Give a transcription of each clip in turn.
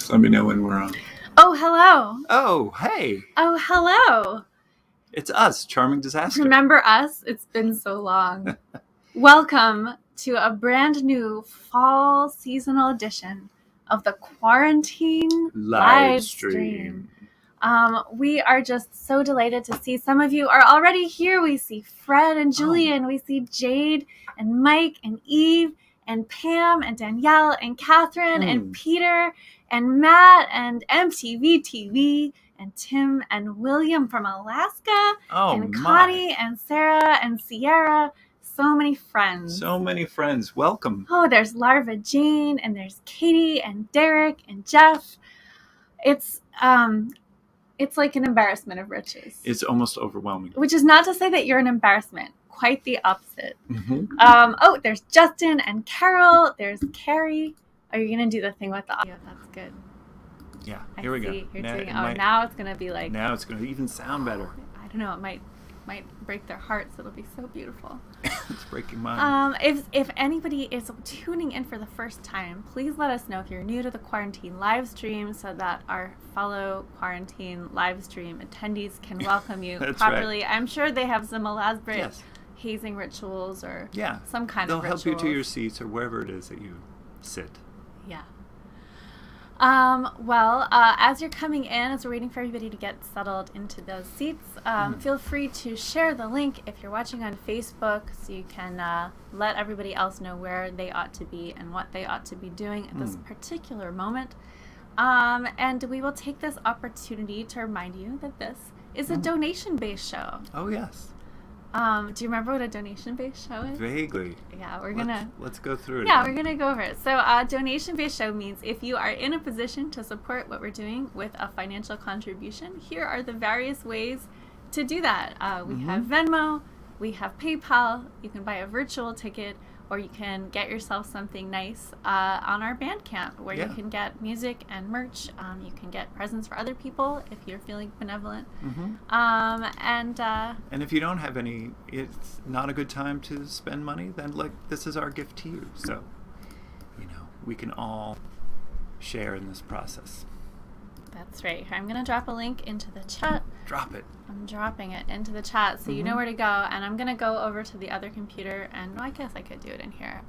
Just let me know when we're on. Oh, hello. Oh, hey. Oh, hello. It's us, Charming Disaster. Remember us? It's been so long. Welcome to a brand new fall seasonal edition of the Quarantine Livestream. We are just so delighted to see some of you are already here. We see Fred and Julian. We see Jade and Mike and Eve and Pam and Danielle and Catherine and Peter and Matt and MTV TV and Tim and William from Alaska and Connie and Sarah and Sierra. So many friends. So many friends. Welcome. Oh, there's Larva Jane and there's Katie and Derek and Jeff. It's like an embarrassment of riches. It's almost overwhelming. Which is not to say that you're an embarrassment. Quite the opposite. Mm-hmm. There's Justin and Carol. There's Carrie. Are you going to do the thing with the audio? That's good. Yeah, here we go. Now it's going to be like... Now it's going to even sound better. I don't know. It might break their hearts. It'll be so beautiful. It's breaking mine. If anybody is tuning in for the first time, please let us know if you're new to the Quarantine live stream so that our fellow Quarantine live stream attendees can welcome you properly. Right. I'm sure they have some elaborate hazing rituals or some kind of rituals. They'll help you to your seats or wherever it is that you sit. Yeah. As you're coming in, as we're waiting for everybody to get settled into those seats, feel free to share the link if you're watching on Facebook so you can let everybody else know where they ought to be and what they ought to be doing at this particular moment. And we will take this opportunity to remind you that this is a donation-based show. Oh, yes. Do you remember what a donation-based show is? Vaguely. Yeah, let's go through it. Yeah, we're gonna go over it. So, donation-based show means if you are in a position to support what we're doing with a financial contribution, here are the various ways to do that. We have Venmo, we have PayPal. You can buy a virtual ticket, or you can get yourself something nice on our Bandcamp, where you can get music and merch. You can get presents for other people if you're feeling benevolent. And if you don't have any, it's not a good time to spend money, then this is our gift to you. So, we can all share in this process. That's right. I'm going to drop a link into the chat. Drop it. I'm dropping it into the chat so you know where to go. And I'm going to go over to the other computer. And I guess I could do it in here.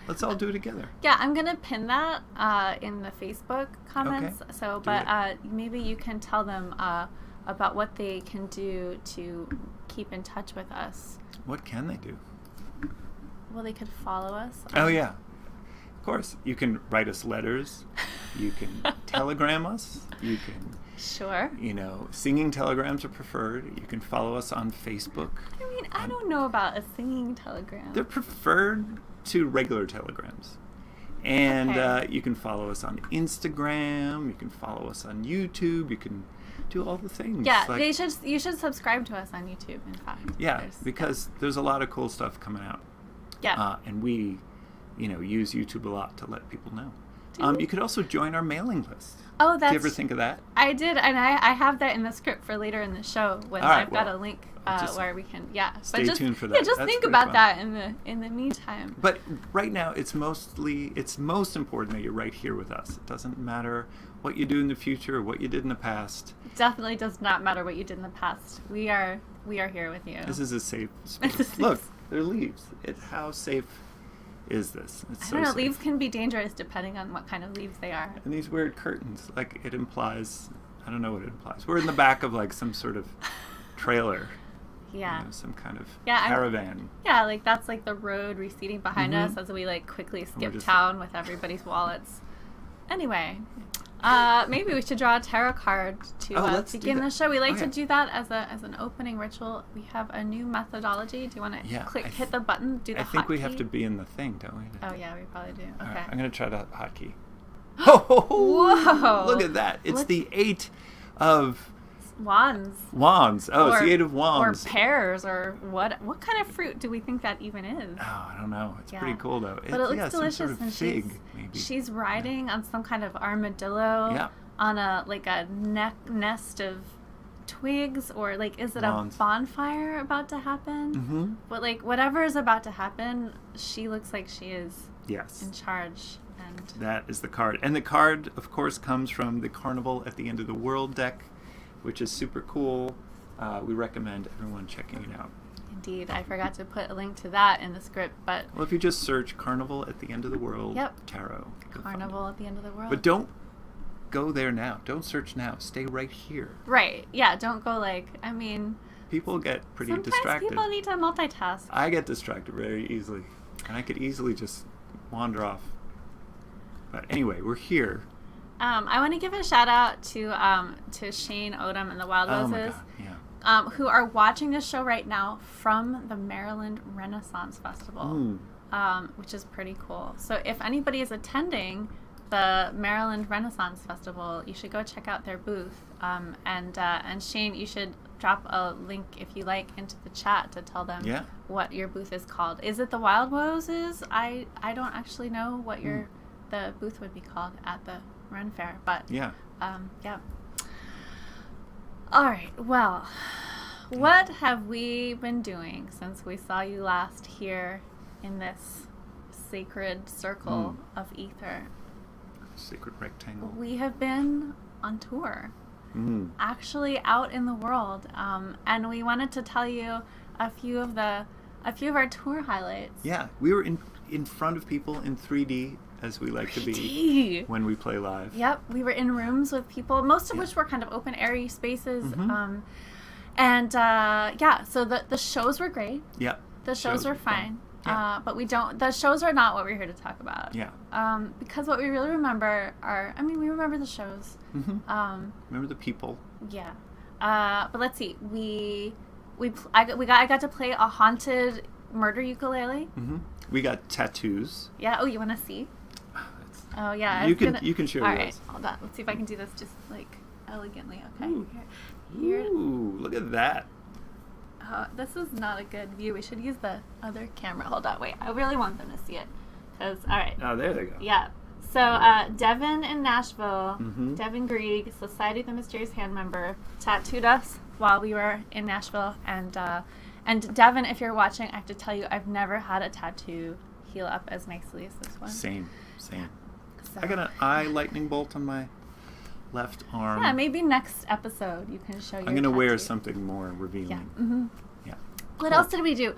Let's all do it together. Yeah, I'm going to pin that in the Facebook comments. Okay. So, maybe you can tell them about what they can do to keep in touch with us. What can they do? Well, they could follow us. Oh, yeah. Of course, you can write us letters, you can telegram us, you can... Sure. Singing telegrams are preferred. You can follow us on Facebook. I don't know about a singing telegram. They're preferred to regular telegrams. And you can follow us on Instagram, you can follow us on YouTube, you can do all the things. Yeah, you should subscribe to us on YouTube, in fact. Yeah, because there's a lot of cool stuff coming out. Yeah. And we... use YouTube a lot to let people know. You could also join our mailing list. Oh, Did you ever think of that? I did, and I have that in the script for later in the show when I've got a link where we can, Stay tuned for that. Yeah, just That's think about fun. that in the meantime. But right now, it's most important that you're right here with us. It doesn't matter what you do in the future or what you did in the past. It definitely does not matter what you did in the past. We are here with you. This is a safe space. Look, there are leaves. How safe is this? I don't know. Leaves can be dangerous depending on what kind of leaves they are. And these weird curtains, it implies, I don't know what it implies. We're in the back of some sort of trailer. Yeah. Some kind of caravan. That's the road receding behind us as we quickly skip town with everybody's wallets. Anyway, maybe we should draw a tarot card to begin the show. We like to do that as an opening ritual. We have a new methodology. Do you want to hit the button, do the hotkey? I think we have to be in the thing, don't we? Oh, yeah, we probably do. Okay. Right, I'm going to try the hotkey. Whoa! Look at that. It's the 8 of... Wands. Oh, it's the 8 of Wands. Or pears, or what kind of fruit do we think that even is? Oh, I don't know. It's pretty cool, though. But it looks delicious. Some sort of fig, maybe. She's riding on some kind of armadillo on a nest of twigs, or is it a bonfire about to happen? But whatever is about to happen, she looks like she is in charge. And that is the card. And the card, of course, comes from the Carnival at the End of the World deck, which is super cool. We recommend everyone checking it out. Indeed. I forgot to put a link to that in the script, but... Well, if you just search Carnival at the End of the World Tarot. Carnival at the End of the World. But don't go there now. Don't search now. Stay right here. Right. Yeah, don't go People get pretty sometimes distracted. People need to multitask. I get distracted very easily. And I could easily just wander off. But anyway, we're here. I want to give a shout out to Shane Odom and the Wild Roses. Oh my God, yeah. Who are watching this show right now from the Maryland Renaissance Festival, which is pretty cool. So if anybody is attending the Maryland Renaissance Festival, you should go check out their booth. And Shane, you should drop a link if you like into the chat to tell them what your booth is called. Is it the Wild Roses? I don't actually know what the booth would be called at the Ren Fair, but yeah. All right. Well, what have we been doing since we saw you last here in this sacred circle of ether? Sacred rectangle. We have been on tour. Actually out in the world, and we wanted to tell you a few of our tour highlights. Yeah, we were in front of people in 3D, as we like to be when we play live. Yep, we were in rooms with people, most of which were kind of open airy spaces. So the shows were great. Yep, the shows were fine. Yeah. But the shows are not what we're here to talk about. Yeah. Because what we really remember we remember the shows. Remember the people. Yeah. But let's see. I got to play a haunted murder ukulele. We got tattoos. Yeah. Oh, you want to see? Oh yeah. You can show All yours. right. Hold on. Let's see if I can do this just elegantly. Okay. Ooh. Here. Ooh, look at that. This is not a good view. We should use the other camera. Hold on. Wait. I really want them to see it. All right. Oh, there they go. Yeah. So Devin in Nashville, Devin Grieg, Society of the Mysterious Hand member, tattooed us while we were in Nashville. And Devin, if you're watching, I have to tell you, I've never had a tattoo heal up as nicely as this one. Same. So. I got an eye lightning bolt on my left arm. Yeah, maybe next episode you can show your I'm going to wear tattoo. something more revealing. Yeah. Yeah. What else did we do?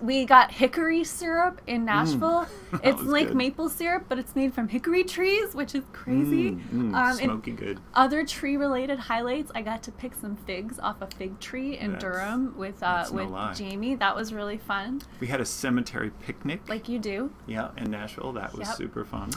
We got hickory syrup in Nashville. It's like good. maple syrup, but it's made from hickory trees, which is crazy. Smoky good. Other tree-related highlights, I got to pick some figs off a fig tree in Durham with Jamie. That was really fun. We had a cemetery picnic. Like you do. Yeah, in Nashville. That was super fun.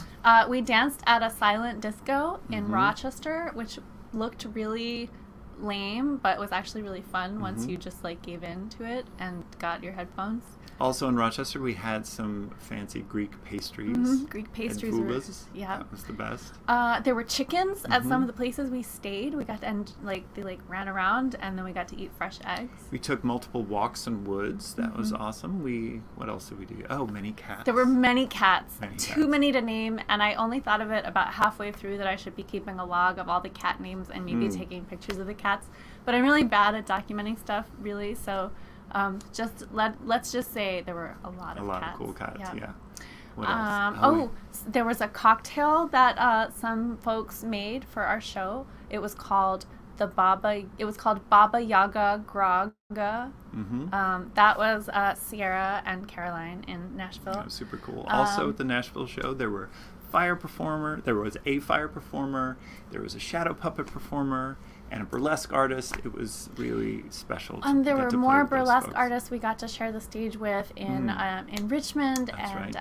We danced at a silent disco in Rochester, which looked really lame, but was actually really fun once you just gave in to it and got your headphones. Also in Rochester, we had some fancy Greek pastries. Greek pastries and were, that was the best. There were chickens at some of the places we stayed. We got to, they ran around, and then we got to eat fresh eggs. We took multiple walks in woods. That was awesome. What else did we do? Oh, many cats. There were many cats. Too many to name, and I only thought of it about halfway through that I should be keeping a log of all the cat names and maybe taking pictures of the cats. But I'm really bad at documenting stuff, really, so let's just say there were a lot of cool cats. Yeah. What else? There was a cocktail that some folks made for our show. It was called Baba Yaga Groga. That was Sierra and Caroline in Nashville. That was super cool. Also at the Nashville show, there was a fire performer, there was a shadow puppet performer, and a burlesque artist. It was really special. There were more burlesque artists we got to share the stage with in Richmond. That's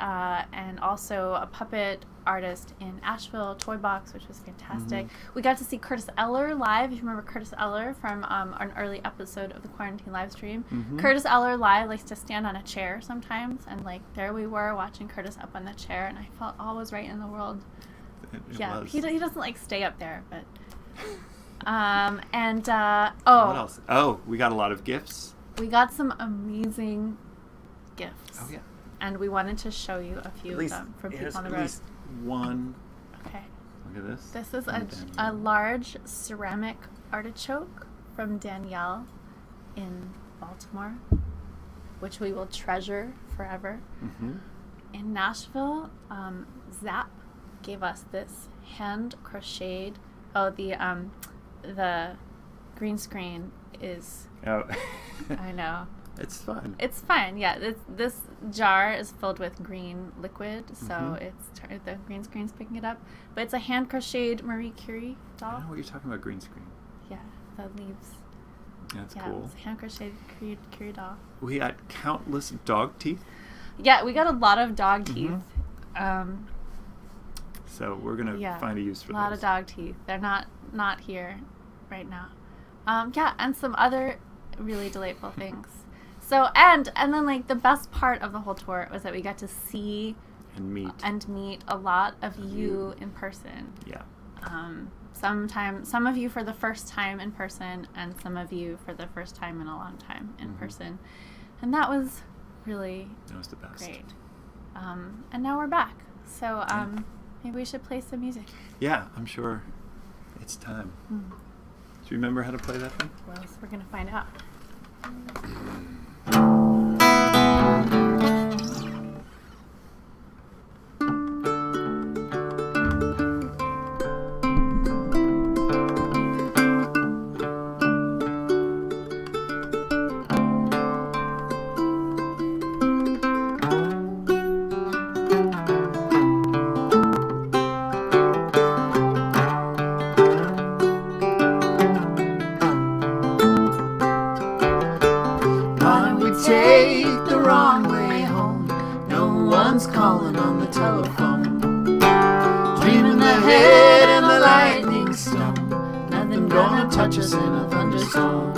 and also a puppet artist in Asheville, Toy Box, which was fantastic. We got to see Curtis Eller live. If you remember Curtis Eller from an early episode of the Quarantine Livestream. Curtis Eller live likes to stand on a chair sometimes, and there we were watching Curtis up on the chair, and I felt all was right in the world. It was. He doesn't stay up there, but... what else? We got a lot of gifts. We got some amazing gifts. Oh, yeah. And we wanted to show you a few of them from people on the road. At least one. Okay. Look at this. This is a large ceramic artichoke from Danielle in Baltimore, which we will treasure forever. In Nashville, Zap gave us this hand crocheted. Oh, the green screen is. Oh. I know. It's fun. It's fun, yeah. This jar is filled with green liquid, so the green screen's picking it up. But it's a hand crocheted Marie Curie doll. I don't know what you're talking about, green screen. Yeah, the leaves. That's cool. It's a hand crocheted Curie doll. We had countless dog teeth. Yeah, we got a lot of dog teeth. So we're gonna find a use for those. A lot of dog teeth. They're not here right now. And some other really delightful things. So and then like the best part of the whole tour was that we got to see and meet a lot of you in person. Yeah. Some of you for the first time in person, and some of you for the first time in a long time in person, and that was really the best. Great. And now we're back. So maybe we should play some music. Yeah, I'm sure it's time. Do you remember how to play that thing? Well, we're gonna find out. Calling on the telephone, dreaming ahead in the lightning storm. Nothing gonna touch us in a thunderstorm.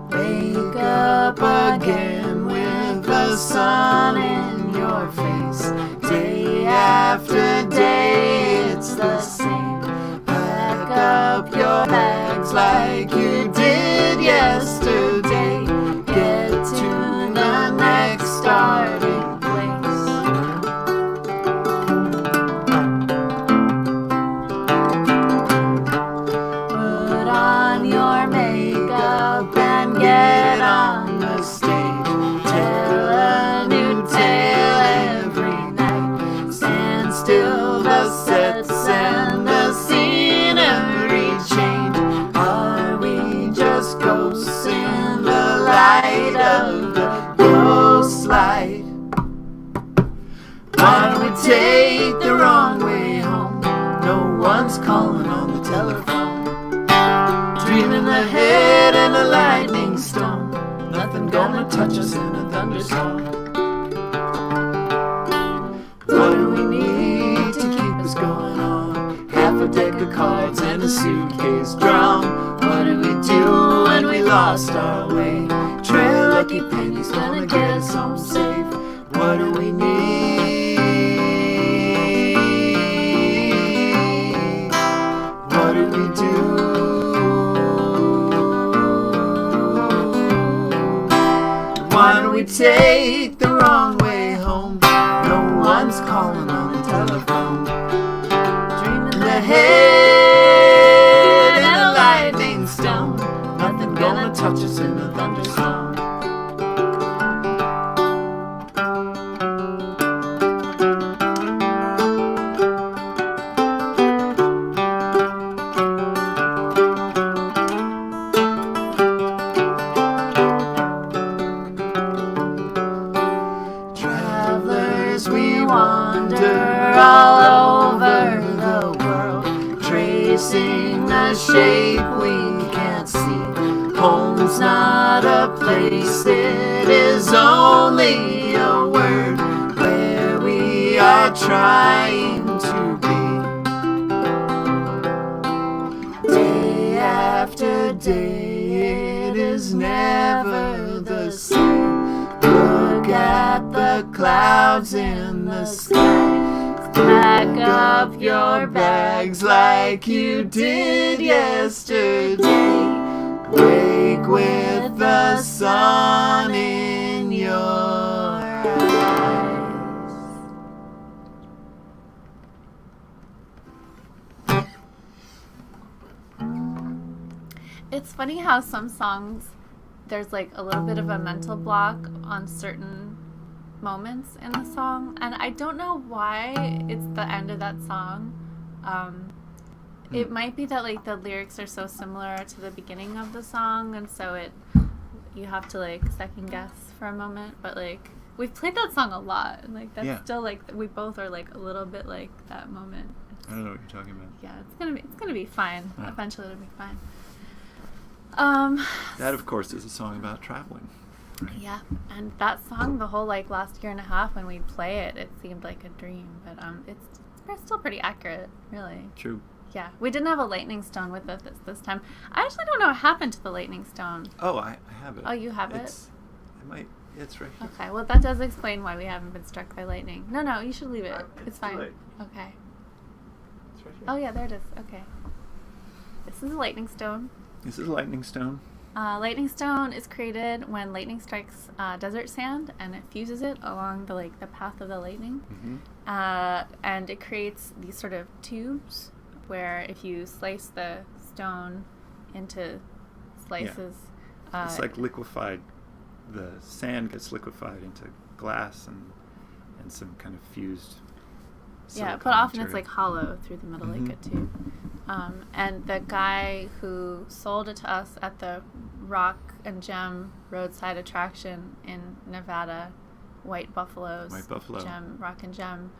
Wake up again with the sun in your face. Day after day, it's the same. Pack up your bags like you did yesterday. Get to the next starting place. Put on your makeup and get on the stage. Tell a new tale every night. Stand still, the sets and the scenery change. Are we just ghosts in the light of the ghost light? Why don't we take the wrong way home? No one's calling on the telephone. Dreaming ahead in a lightning storm. Nothing gonna touch us in a thunderstorm. What do we need to keep us going on? Half a deck of cards and a suitcase drum. What do we do when we lost our way? Trail lucky pennies gonna get us home safe. What do we need? What do we do? Why do we take the wrong way home? No one's calling on the telephone. Dreaming ahead in a lightning storm. Nothing gonna touch us in a thunderstorm. Travelers, we wander all over the world, tracing a shape we can't see. Home's not a place, it is only a word where we are trying to be. Day after day, it is never the same. Look at the clouds in the sky. Pack up your bags like you did yesterday. Wake with the sun in your eyes. It's funny how some songs there's like a little bit of a mental block on certain moments in the song, and I don't know why it's the end of that song. It might be that like the lyrics are so similar to the beginning of the song, and so you have to like second guess for a moment. But like we've played that song a lot, and like that's still like we both are like a little bit like that moment. I don't know what you're talking about. Yeah, it's gonna be fine. Oh. Eventually, it'll be fine. That of course is a song about traveling. Right? Yeah, and that song, the whole like last year and a half when we'd play it, it seemed like a dream, but it's still pretty accurate, really. True. Yeah, we didn't have a lightning stone with us this time. I actually don't know what happened to the lightning stone. Oh, I have it. Oh, you have it? It's right here. Okay, well that does explain why we haven't been struck by lightning. No, you should leave it. It's fine. Late. Okay. It's right here. Oh yeah, there it is. Okay. This is a lightning stone. This is a lightning stone. Lightning stone is created when lightning strikes desert sand, and it fuses it along the path of the lightning. Mm-hmm. And it creates these sort of tubes where if you slice the stone into slices, it's like liquefied. The sand gets liquefied into glass and some kind of fused. Yeah, but often it's like hollow through the middle, like a tube. And the guy who sold it to us at the Rock and Gem roadside attraction in Nevada, White Buffalo, Gem, Rock and Gem,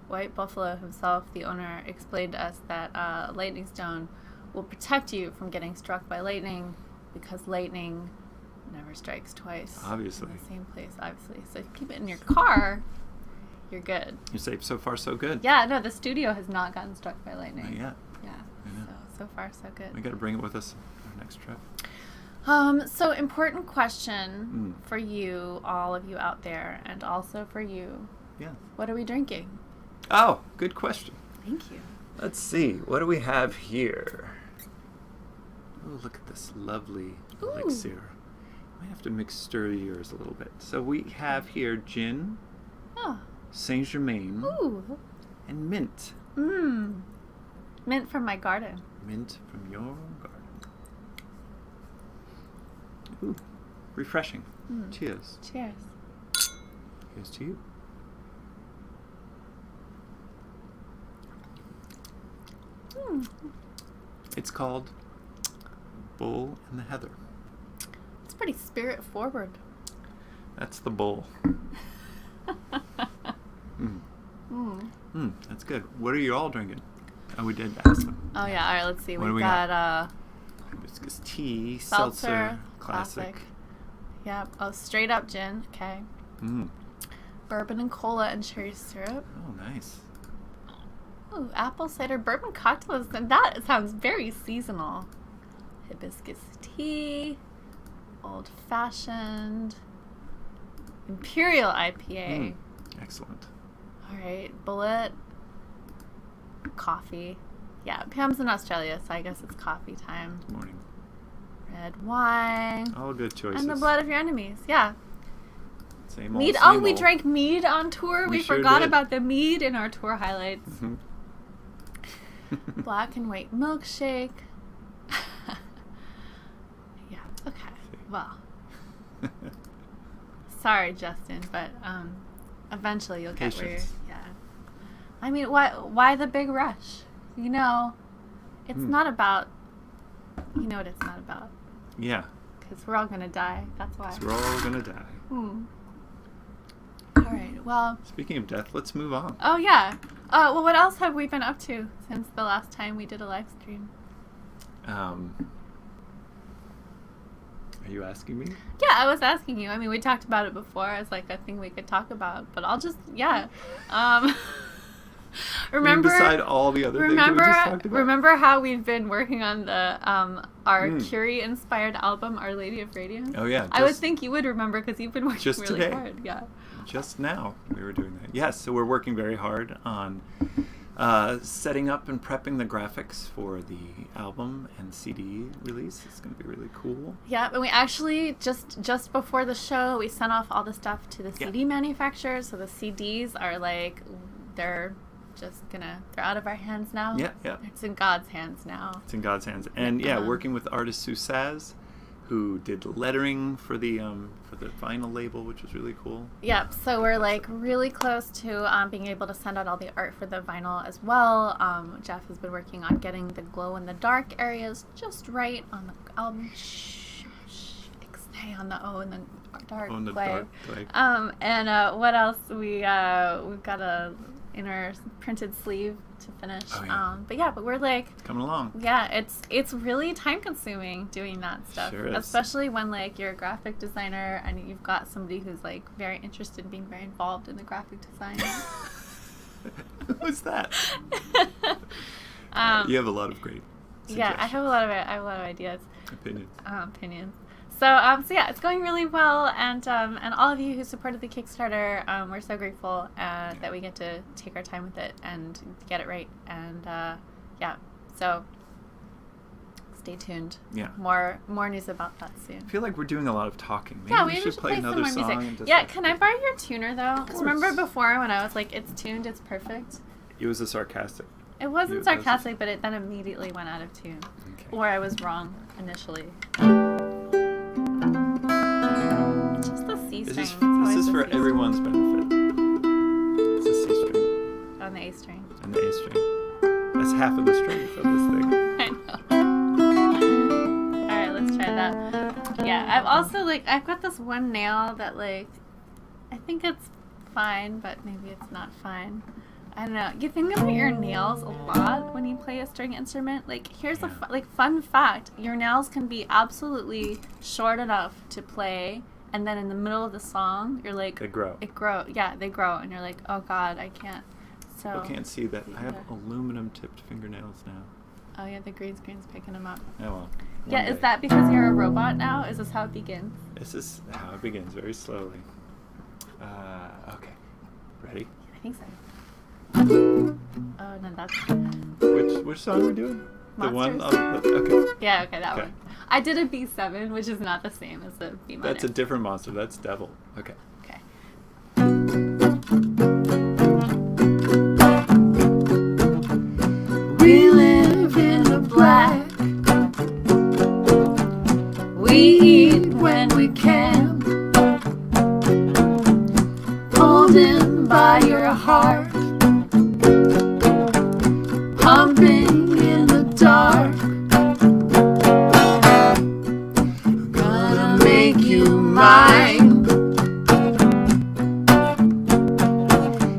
White Buffalo himself, the owner, explained to us that lightning stone will protect you from getting struck by lightning because lightning never strikes twice. Obviously. In the same place, obviously. So if you keep it in your car, you're good. You're safe. So far, so good. Yeah, no, the studio has not gotten struck by lightning. Not yet. Yeah. So far, so good. We got to bring it with us our next trip. So important question for you, all of you out there, and also for you. Yeah. What are we drinking? Oh, good question. Thank you. Let's see. What do we have here? Oh, look at this lovely elixir. Might have to stir yours a little bit. So we have here gin, Saint Germain, and mint. Mint from my garden. Mint from your garden. Ooh, refreshing. Cheers. Cheers. Here's to you. It's called Bull in the Heather. It's pretty spirit forward. That's the bull. That's good. What are you all drinking? Oh, we did ask them. Oh yeah, all right, let's see. What We've got hibiscus tea, seltzer, classic. Yeah, straight up gin, okay. Bourbon and cola and cherry syrup. Oh, nice. Ooh, apple cider bourbon cocktails. That sounds very seasonal. Hibiscus tea, old fashioned, imperial IPA. Excellent. All right, bullet, coffee. Yeah, Pam's in Australia, so I guess it's coffee time. Good morning. Red wine. All good choices. And the blood of your enemies. Yeah. Same old, mead. same We old. drank mead on tour. We sure forgot did. about the mead in our tour highlights. Mm-hmm. Black and white milkshake. Yeah. Okay. Well. Sorry, Justin, but eventually you'll get where you're. Yeah. I mean, why the big rush? You know, it's not about. You know what it's not about. Yeah. Because we're all gonna die. That's why. 'Cause we're all gonna die. All right. Well. Speaking of death, let's move on. Oh yeah. Well, what else have we been up to since the last time we did a live stream? Are you asking me? Yeah, I was asking you. I mean, we talked about it before as like a thing we could talk about, but I'll just remember. Beside all the other things that we just talked about. Remember how we've been working on the our Curie-inspired album, Our Lady of Radiance? Oh yeah. I would think you would remember because you've been working just really today. hard. Yeah. Just now we were doing that. Yes, so we're working very hard on setting up and prepping the graphics for the album and CD release. It's going to be really cool. Yeah, and we actually just before the show we sent off all the stuff to the CD manufacturers, so the CDs are like they're just they're out of our hands now. Yeah, yeah. It's in God's hands now. It's in God's hands. And working with artist Sue Saz, who did lettering for the vinyl label, which was really cool. Yep. So we're like really close to being able to send out all the art for the vinyl as well. Jeff has been working on getting the glow in the dark areas just right on the album. Stay on the O in the dark clay. And what else? We've got a inner printed sleeve to finish. Oh, yeah. But we're like coming along. Yeah, it's really time consuming doing that stuff. Sure is. Especially when like you're a graphic designer and you've got somebody who's like very interested in being very involved in the graphic design. Who's that? You have a lot of great suggestions. Yeah, I have a lot of ideas. Opinions. So yeah, it's going really well, and all of you who supported the Kickstarter, we're so grateful that we get to take our time with it and get it right, and so stay tuned. Yeah. More news about that soon. I feel like we're doing a lot of talking. Maybe we should play another some more song. music. And just Yeah, can I borrow your tuner though? Of Because remember course. before when I was like, it's tuned, it's perfect. It was a sarcastic. It wasn't sarcastic, but it then immediately went out of tune, Okay. or I was wrong initially. It's just the C string. This is for everyone's benefit. It's a C string On the A string. and the A string. That's half of the strength of this thing. I know. Alright, let's try that. Yeah, I've got this one nail that like, I think it's fine, but maybe it's not fine. I don't know. You think about your nails a lot when you play a string instrument. Like, here's a fun fact. Your nails can be absolutely short enough to play, and then in the middle of the song, you're like... They grow. Yeah, they grow, and you're like, oh God, I can't. So... People can't see that. I have aluminum-tipped fingernails now. Oh yeah, the green screen's picking them up. Oh well. Yeah, One is day. that because you're a robot now? Is this how it begins? This is how it begins, very slowly. Okay. Ready? I think so. Oh no, that's... Which song are we doing? The one Monsters? okay. Yeah, okay, that Okay. one. I did a B7, which is not the same as a B minor. That's a different monster. That's Devil. Okay. Okay. We live in the black. We eat when we can. Holding by your heart. Pumping in the dark. Gonna make you mine.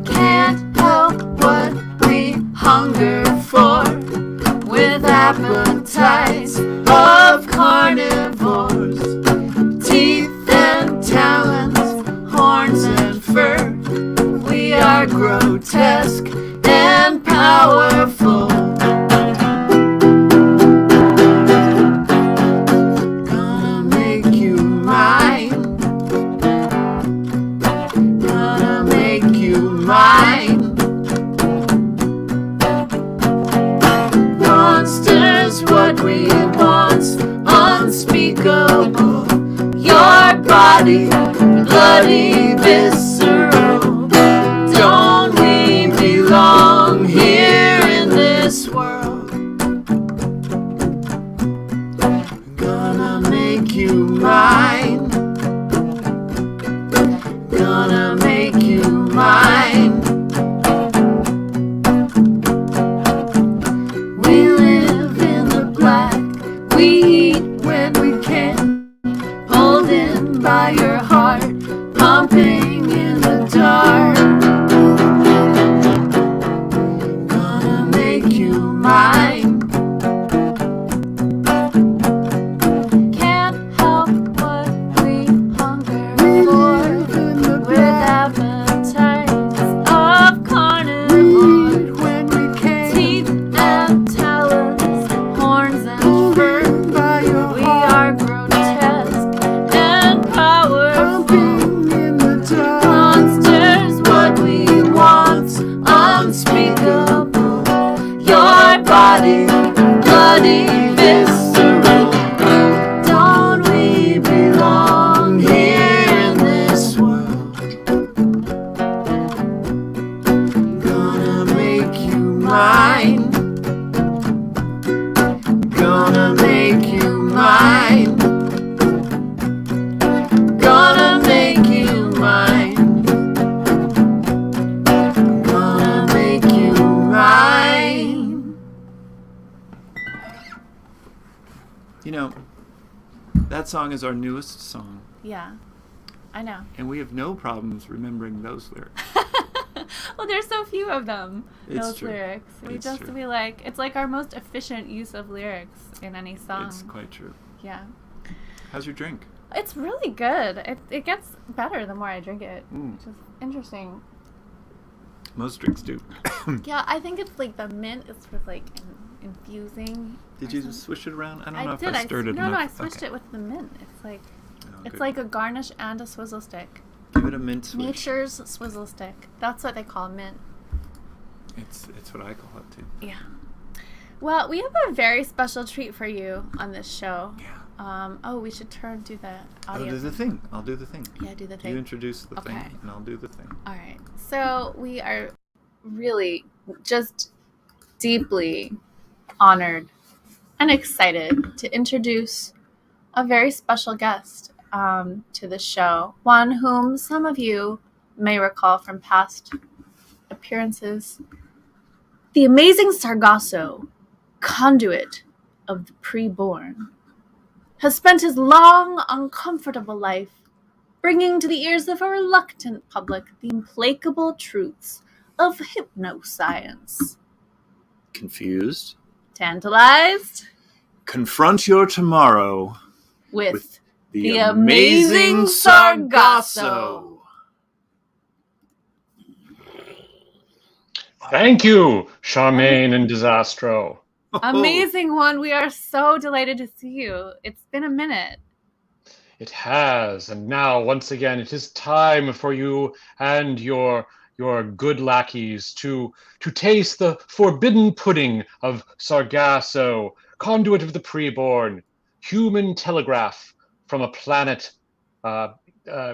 Can't help what we hunger for, with appetites of carnivores, teeth and talons, horns and fur. We are grotesque and powerful. Gonna make you mine. Gonna make you mine. Monsters, what we want, unspeakable. Your body, bloody, visceral. Don't we belong here in this world? Gonna make you mine. Gonna make you mine. We live in the black. We eat when we can. Holding by your heart. Pumping in the dark. Gonna make you mine. Can't help what we hunger for, with appetites of carnivores, when we can. Teeth and talons, horns and fur. We are grotesque and powerful. In the dark. that song is our newest song. Yeah, I know. And we have no problems remembering those lyrics. Well, there's so few of them. It's those true. lyrics. It's like our most efficient use of lyrics in any song. It's quite true. Yeah. How's your drink? It's really good. It gets better the more I drink it, which is interesting. Most drinks do. Yeah, I think it's like the mint is sort of like infusing. Did you just swish it around? I don't know if did. I stirred it enough. No, I swished it with the mint. It's like good. like a garnish and a swizzle stick. Give it a mint swish. Nature's swizzle stick. That's what they call mint. It's what I call it too. Yeah. Well, we have a very special treat for you on this show. Yeah. We should do the audio. I'll do the thing. I'll do the thing. Yeah, do the thing. You introduce the thing, and I'll do the thing. All right. So we are really just deeply honored and excited to introduce a very special guest to the show. One whom some of you may recall from past appearances. The Amazing Sargasso, conduit of the preborn, has spent his long, uncomfortable life bringing to the ears of a reluctant public the implacable truths of hypnoscience. Confused? Tantalized? Confront your tomorrow With the Amazing Sargasso. Thank you, Charmaine and Disastro. Amazing one, we are so delighted to see you. It's been a minute. It has, and now, once again, it is time for you and your good lackeys to taste the forbidden pudding of Sargasso, conduit of the preborn, human telegraph from a planet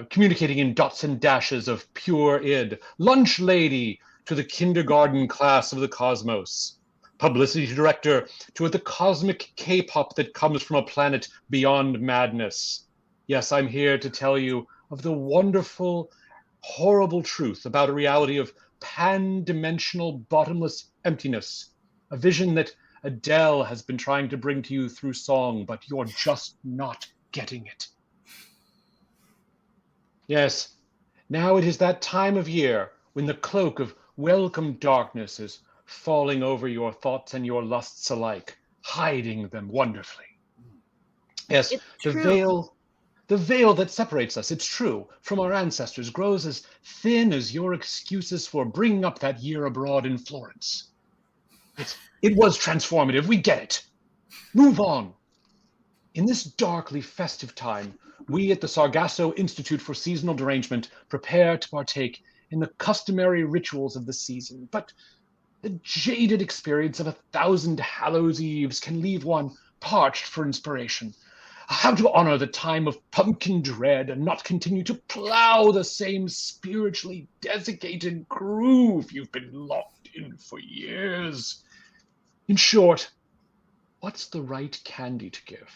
communicating in dots and dashes of pure id, lunch lady to the kindergarten class of the cosmos, publicity director to the cosmic K-pop that comes from a planet beyond madness. Yes, I'm here to tell you of the wonderful, horrible truth about a reality of pan-dimensional bottomless emptiness, a vision that Adele has been trying to bring to you through song, but you're just not getting it. Yes, now it is that time of year when the cloak of welcome darkness is falling over your thoughts and your lusts alike, hiding them wonderfully. Yes, the veil that separates us, it's true, from our ancestors grows as thin as your excuses for bringing up that year abroad in Florence. It was transformative, we get it. Move on. In this darkly festive time, we at the Sargasso Institute for Seasonal Derangement prepare to partake in the customary rituals of the season, but the jaded experience of 1,000 Hallows Eves can leave one parched for inspiration. How to honor the time of pumpkin dread and not continue to plow the same spiritually desiccated groove you've been locked in for years. In short, what's the right candy to give?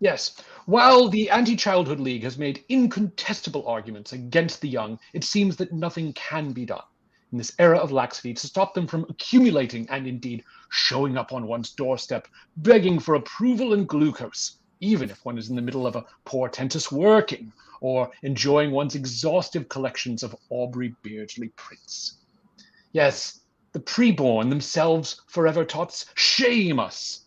Yes, while the Anti-Childhood League has made incontestable arguments against the young, it seems that nothing can be done in this era of laxity to stop them from accumulating and indeed showing up on one's doorstep, begging for approval and glucose, even if one is in the middle of a portentous working or enjoying one's exhaustive collections of Aubrey Beardsley prints. Yes, the preborn themselves forever tots shame us.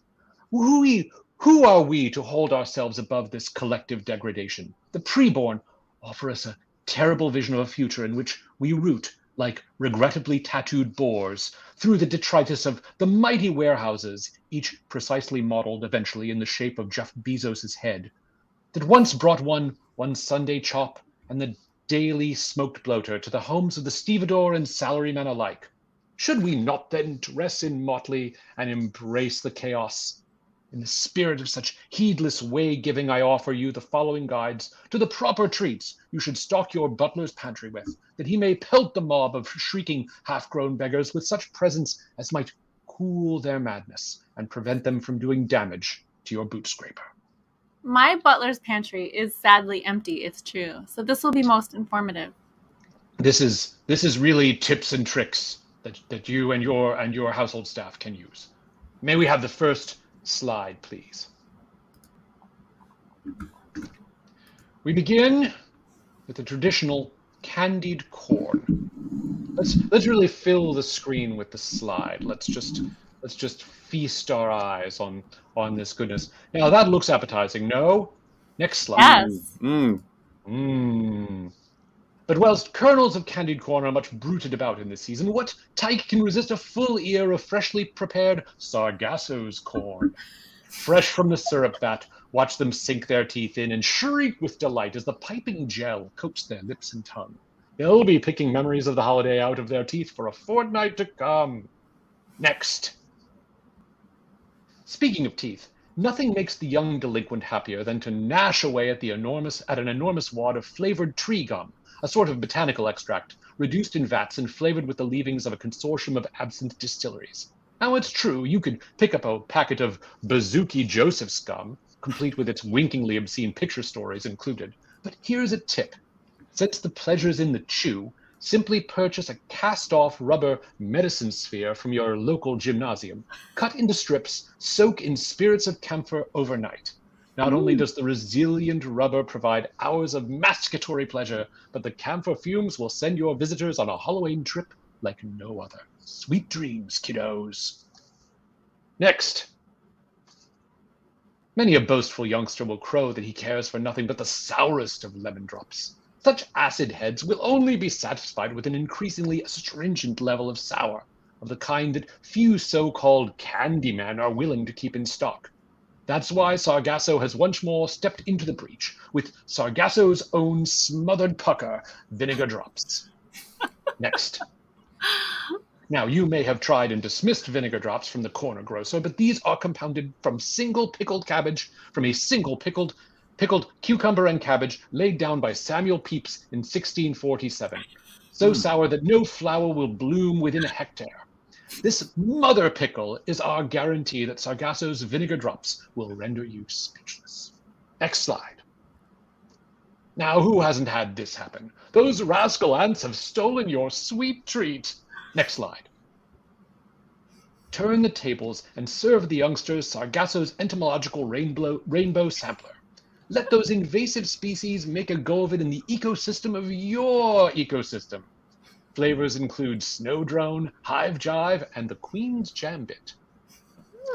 Who are we to hold ourselves above this collective degradation? The preborn offer us a terrible vision of a future in which we root, like regrettably tattooed boars, through the detritus of the mighty warehouses, each precisely modeled eventually in the shape of Jeff Bezos's head, that once brought one Sunday chop and the daily smoked bloater to the homes of the stevedore and salaryman alike. Should we not then dress in motley and embrace the chaos? In the spirit of such heedless way-giving, I offer you the following guides to the proper treats you should stock your butler's pantry with, that he may pelt the mob of shrieking half-grown beggars with such presents as might cool their madness and prevent them from doing damage to your boot scraper. My butler's pantry is sadly empty, it's true, so this will be most informative. This is really tips and tricks that you and your household staff can use. May we have the first slide, please? We begin with the traditional candied corn. Let's really fill the screen with the slide. Let's just feast our eyes on this goodness. Now that looks appetizing. No? Next slide. Yes. Mmm. But whilst kernels of candied corn are much bruited about in this season, what tyke can resist a full ear of freshly prepared Sargasso's corn? Fresh from the syrup vat, watch them sink their teeth in and shriek with delight as the piping gel coats their lips and tongue. They'll be picking memories of the holiday out of their teeth for a fortnight to come. Next. Speaking of teeth, nothing makes the young delinquent happier than to gnash away at an enormous wad of flavored tree gum, a sort of botanical extract, reduced in vats and flavored with the leavings of a consortium of absinthe distilleries. Now, it's true, you could pick up a packet of Bazooki Joseph's gum, complete with its winkingly obscene picture stories included. But here's a tip. Since the pleasure's in the chew, simply purchase a cast-off rubber medicine sphere from your local gymnasium, cut into strips, soak in spirits of camphor overnight. Not only does the resilient rubber provide hours of mascatory pleasure, but the camphor fumes will send your visitors on a Halloween trip like no other. Sweet dreams, kiddos. Next. Many a boastful youngster will crow that he cares for nothing but the sourest of lemon drops. Such acid heads will only be satisfied with an increasingly astringent level of sour, of the kind that few so-called candymen are willing to keep in stock. That's why Sargasso has once more stepped into the breach with Sargasso's own smothered pucker, vinegar drops. Next. Now, you may have tried and dismissed vinegar drops from the corner grocer, but these are compounded from single pickled cabbage, from a single pickled cucumber and cabbage laid down by Samuel Pepys in 1647. So sour that no flower will bloom within a hectare. This mother pickle is our guarantee that Sargasso's vinegar drops will render you speechless. Next slide. Now, who hasn't had this happen? Those rascal ants have stolen your sweet treat. Next slide. Turn the tables and serve the youngsters Sargasso's entomological rainbow sampler. Let those invasive species make a go of it in the ecosystem of your ecosystem. Flavors include snowdrone, hive jive, and the Queen's Gambit.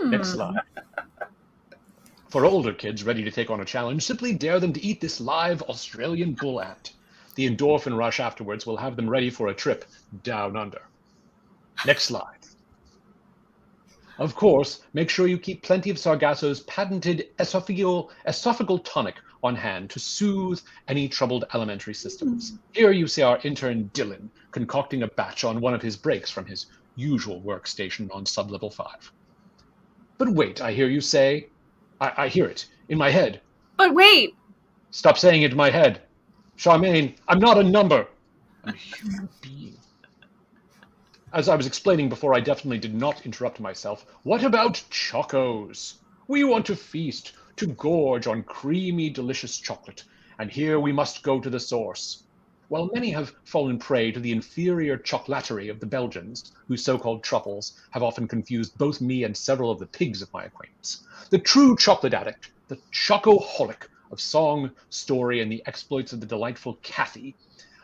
Next slide. For older kids ready to take on a challenge, simply dare them to eat this live Australian bull ant. The endorphin rush afterwards will have them ready for a trip down under. Next slide. Of course, make sure you keep plenty of Sargasso's patented esophageal tonic on hand to soothe any troubled alimentary systems. Here you see our intern Dylan concocting a batch on one of his breaks from his usual workstation on sub-level 5. But wait, I hear you say. I hear it in my head. But wait! Stop saying it in my head. Charmaine, I'm not a number. I'm a human being. As I was explaining before, I definitely did not interrupt myself. What about chocos? We want to feast, to gorge on creamy, delicious chocolate, and here we must go to the source. While many have fallen prey to the inferior chocolaterie of the Belgians, whose so-called truffles have often confused both me and several of the pigs of my acquaintance, the true chocolate addict, the chocoholic of song, story, and the exploits of the delightful Cathy,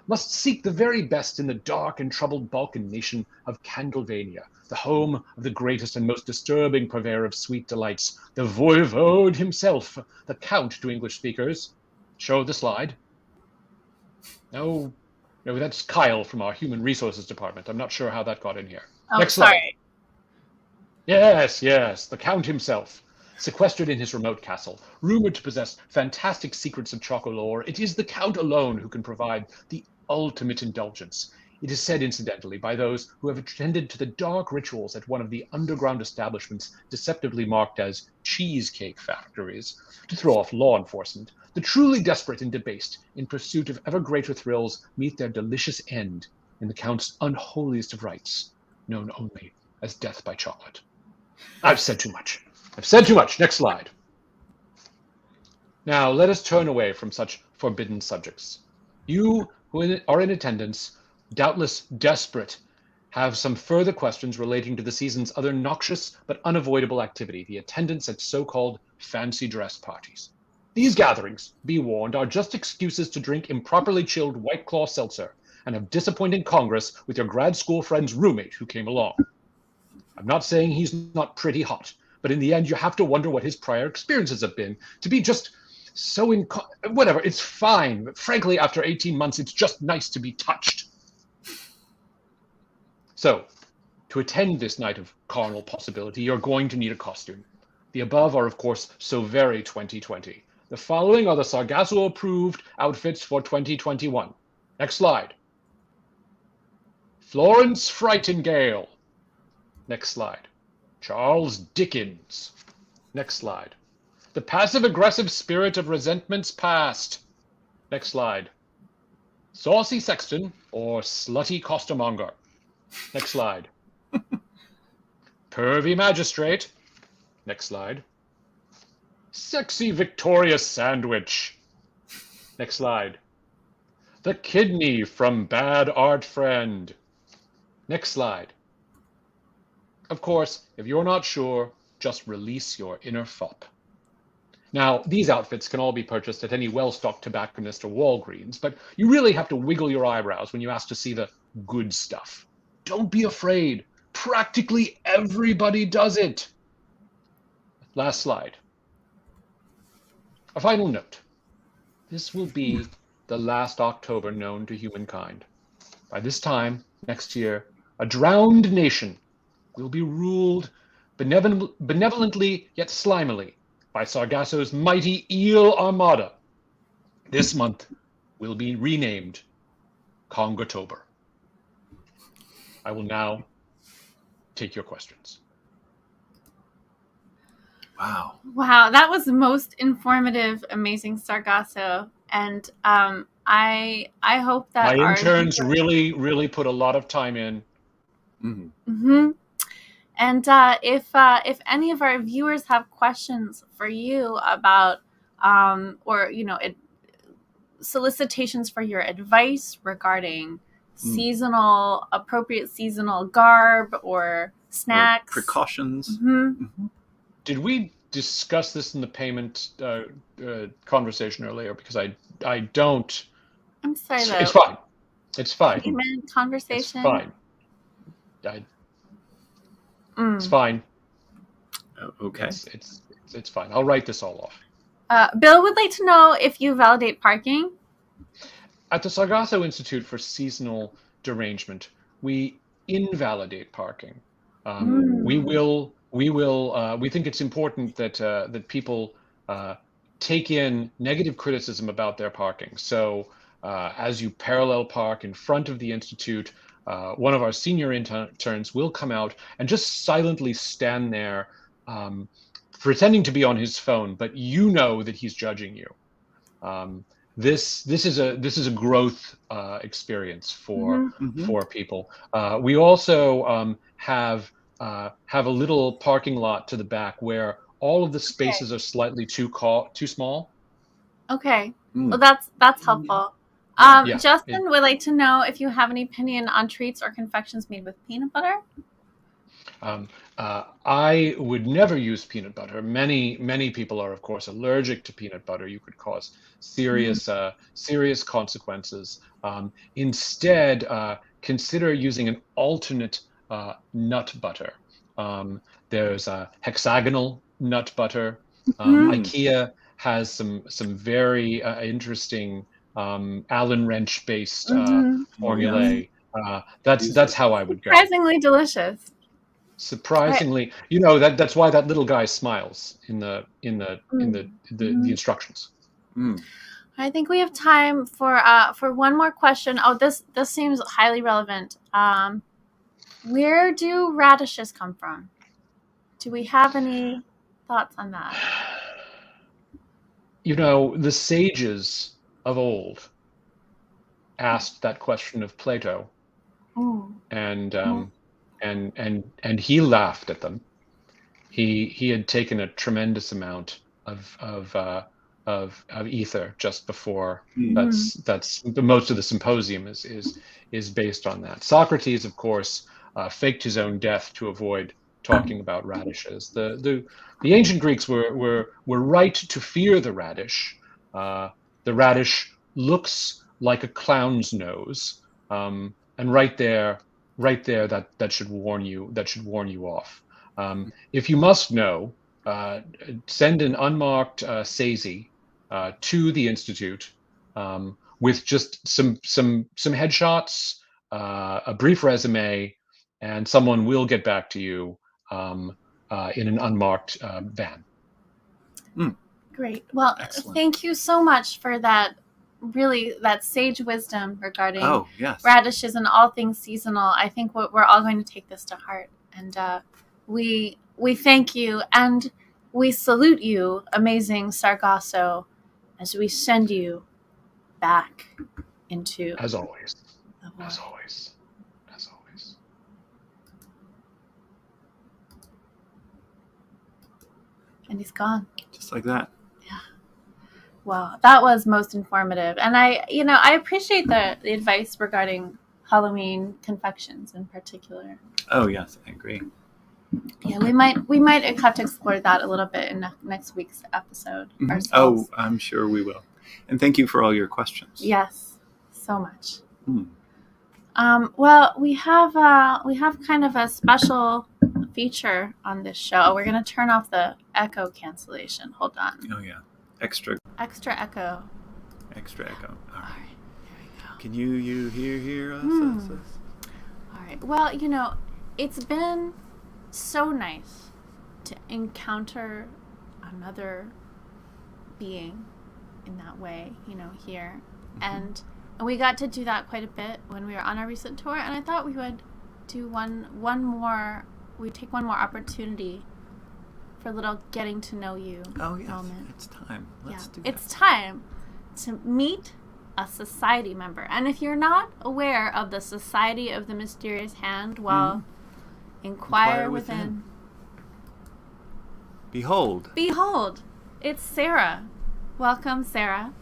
must seek the very best in the dark and troubled Balkan nation of Candlevania, the home of the greatest and most disturbing purveyor of sweet delights, the voivode himself, the Count to English speakers. Show the slide. No, that's Kyle from our Human Resources Department. I'm not sure how that got in here. Oh, Next slide. sorry. Yes, the Count himself. Sequestered in his remote castle, rumored to possess fantastic secrets of chocolore, it is the Count alone who can provide the ultimate indulgence. It is said, incidentally, by those who have attended to the dark rituals at one of the underground establishments deceptively marked as cheesecake factories, to throw off law enforcement, the truly desperate and debased, in pursuit of ever greater thrills, meet their delicious end in the Count's unholiest of rites, known only as death by chocolate. I've said too much. Next slide. Now, let us turn away from such forbidden subjects. You who are in attendance, doubtless desperate, have some further questions relating to the season's other noxious but unavoidable activity, the attendance at so-called fancy dress parties. These gatherings, be warned, are just excuses to drink improperly chilled White Claw seltzer and have disappointing congress with your grad school friend's roommate who came along. I'm not saying he's not pretty hot, but in the end, you have to wonder what his prior experiences have been to be just so whatever, it's fine. But frankly, after 18 months, it's just nice to be touched. So, to attend this night of carnal possibility, you're going to need a costume. The above are, of course, so very 2020. The following are the Sargasso-approved outfits for 2021. Next slide. Florence Frightingale. Next slide. Charles Dickens. Next slide. The passive-aggressive spirit of resentments past. Next slide. Saucy Sexton or Slutty Costermonger. Next slide. Pervy Magistrate. Next slide. Sexy Victoria Sandwich. Next slide. The Kidney from Bad Art Friend. Next slide. Of course, if you're not sure, just release your inner fop. Now, these outfits can all be purchased at any well-stocked tobacconist or Walgreens, but you really have to wiggle your eyebrows when you ask to see the good stuff. Don't be afraid. Practically everybody does it. Last slide. A final note. This will be the last October known to humankind. By this time, next year, a drowned nation will be ruled benevolently yet slimily by Sargasso's mighty eel armada. This month will be renamed Congotober. I will now take your questions. Wow. Wow, that was the most informative, amazing Sargasso. And I hope that my interns really put a lot of time in. Mm-hmm. And if any of our viewers have questions for you about or solicitations for your advice regarding appropriate seasonal garb or snacks, or precautions. Did we discuss this in the payment conversation earlier? Because I don't. I'm sorry, though. It's fine. It's fine. Payment conversation. It's fine. It's fine. Okay. It's fine. I'll write this all off. Bill would like to know if you validate parking. At the Sargasso Institute for Seasonal Derangement, we invalidate parking. We think it's important that people take in negative criticism about their parking. So as you parallel park in front of the Institute, one of our senior interns will come out and just silently stand there, pretending to be on his phone, but you know that he's judging you. This is a growth experience for people. We also have a little parking lot to the back where all of the spaces are slightly too small. Okay, well that's helpful. Justin would like to know if you have any opinion on treats or confections made with peanut butter. I would never use peanut butter. Many people are, of course, allergic to peanut butter. You could cause serious consequences. Instead, consider using an alternate nut butter. There's hexagonal nut butter. IKEA has some very interesting Allen wrench based formulae. That's how I would go. Surprisingly delicious. Surprisingly, that's why that little guy smiles in the instructions. I think we have time for one more question. Oh, this seems highly relevant. Where do radishes come from? Do we have any thoughts on that? The sages of old asked that question of Plato, and he laughed at them. He had taken a tremendous amount of ether just before. That's the most of the symposium is based on that. Socrates, of course, faked his own death to avoid talking about radishes. The ancient Greeks were right to fear the radish. The radish looks like a clown's nose, and right there, that should warn you. That should warn you off. If you must know, send an unmarked SAISY to the institute with just some headshots, a brief resume, and someone will get back to you in an unmarked van. Great. Well, Excellent. Thank you so much for that. Really, that sage wisdom regarding Yes. radishes and all things seasonal. I think we're all going to take this to heart, and we thank you and we salute you, Amazing Sargasso, as we send you back into As always. the void. As always. As always. And he's gone. Just like that. Wow, that was most informative. And I appreciate the advice regarding Halloween confections in particular. Oh, yes, I agree. Yeah, we might have to explore that a little bit in next week's episode ourselves. Oh, I'm sure we will. And thank you for all your questions. Yes, so much. Mm. Well, we have kind of a special feature on this show. We're gonna turn off the echo cancellation. Hold on. Oh, yeah. Extra Extra echo. echo. All All right. right, there we go. Can you hear us? All right. Well, it's been so nice to encounter another being in that way, here. Mm-hmm. And we got to do that quite a bit when we were on our recent tour, and I thought we would do we'd take one more opportunity for a little getting to know you moment. It's time. Let's do It's time to meet a society member. And if you're not aware of the Society of the Mysterious Hand, well, inquire within. Behold, it's Sarah. Welcome, Sarah.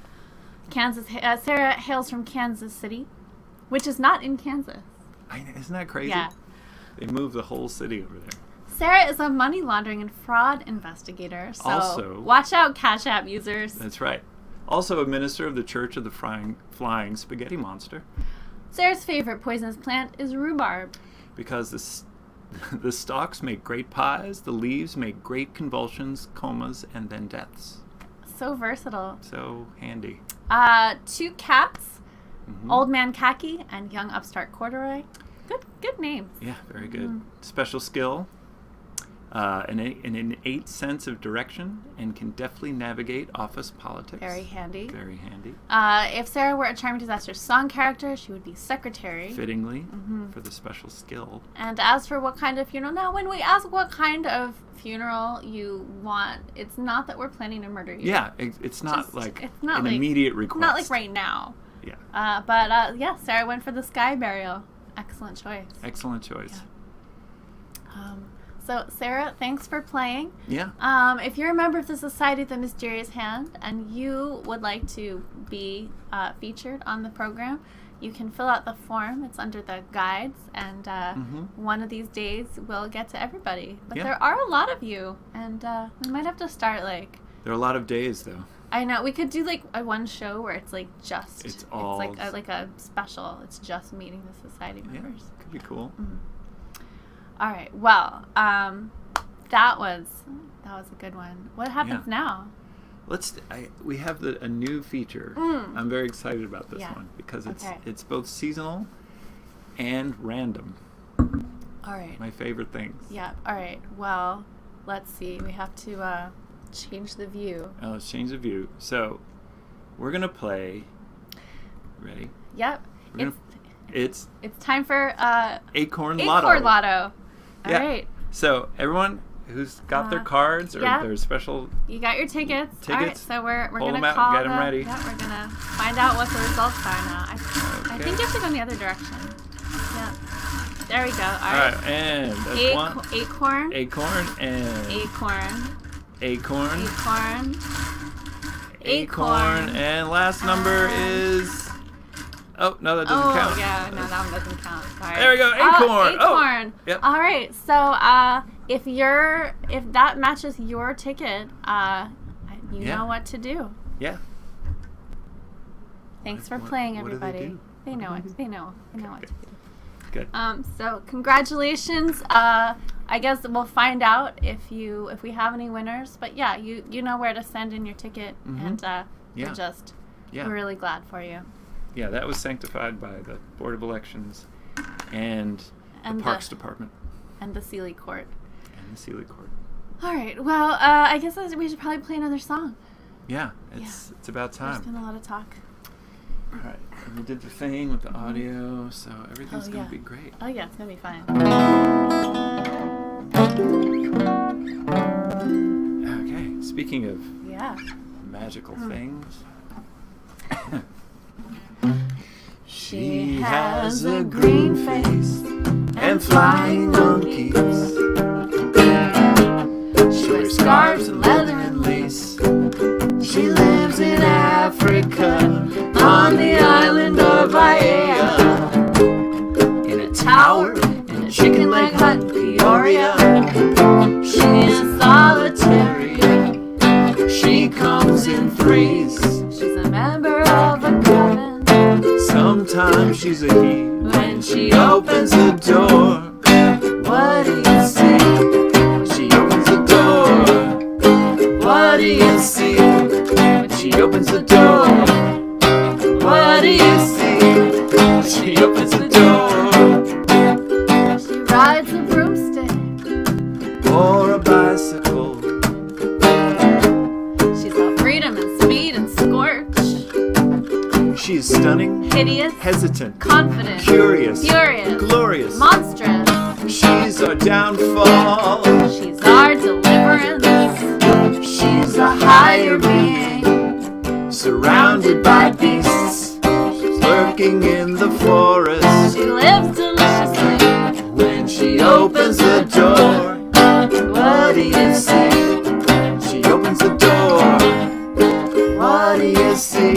Sarah hails from Kansas City, which is not in Kansas. Isn't that crazy? Yeah. They moved the whole city over there. Sarah is a money laundering and fraud investigator, so Also- watch out, Cash App users. That's right. Also a minister of the Church of the Flying Spaghetti Monster. Sarah's favorite poisonous plant is rhubarb. Because the stalks make great pies, the leaves make great convulsions, comas, and then deaths. So versatile. So handy. 2 cats, Mhm. Old Man Khaki and Young Upstart Corduroy. Good names. Yeah, very good. Special skill, an innate sense of direction, and can deftly navigate office politics. Very handy. Very handy. If Sarah were a Charming Disaster song character, she would be secretary. Fittingly, for the special skill. And as for what kind of funeral, now when we ask what kind of funeral you want, it's not that we're planning to murder you. Yeah, it's not Just- like it's not an like- immediate request. Not like right now. Yeah. But Sarah went for the sky burial. Excellent choice. Excellent choice. So Sarah, thanks for playing. Yeah. If you're a member of the Society of the Mysterious Hand and you would like to be featured on the program, you can fill out the form. It's under the guides, and one of these days we'll get to everybody. But there are a lot of you, and we might have to start There are a lot of days, though. I know, we could do like a one show where it's like just It's all- like a special. It's just meeting the society members. Yeah, could be cool. All right. Well, that was a good one. What happens now? We have a new feature. I'm very excited about this one because it's both seasonal and random. All right. My favorite things. Yeah. All right. Well, let's see. We have to change the view. Oh, let's change the view. So, we're gonna play. Ready? Yep. It's time for Acorn Lotto. Acorn Lotto. All Yeah. right. So everyone who's got their cards or their special You got your tickets. All right. So we're Pull gonna them out, call get 'em ready. Yeah. We're gonna find out what the results are now. I think you have to go in the other direction. Yeah. There we go. All right. And that's one. Acorn. Acorn and Acorn. Acorn. Acorn. Acorn. And last number is Oh, no, that doesn't count. Yeah, no, that one doesn't count. Sorry. There we go. Acorn. Acorn. Yep. All right. So, if that matches your ticket, you know what to do. Yeah. Thanks for playing, what do everybody. do? They know it. They know what to do. Good. So congratulations. I guess we'll find out if we have any winners. But yeah, you know where to send in your ticket, and we're really glad for you. Yeah, that was sanctified by the Board of Elections and the Parks Department. And the Sealy Court. All right. Well, I guess we should probably play another song. Yeah, it's about time. There's been a lot of talk. All right. And we did the thing with the audio, so everything's going to be great. Oh, yeah, it's going to be fine. Okay. Speaking of magical things. She has a green face and flying monkeys. She wears scarves and leather and lace. She lives in Africa on the island of Iea, in a tower in a chicken leg hut in Peoria. She is solitary. She comes in threes. She's a member of a coven. Sometimes she's a he. When she opens the door, what do you see? When she opens the door, what do you see? When she opens the door, what do you see? When she opens the door, she rides a broomstick or a bicycle. She's all freedom and speed and scorch. She is stunning, hideous, hesitant, confident, curious, furious, glorious, monstrous. She's our downfall. She's our deliverance. She's a higher being, surrounded by beasts. She's lurking in the forest. She lives deliciously. When she opens the door, what do you see? She opens the door, what do you see?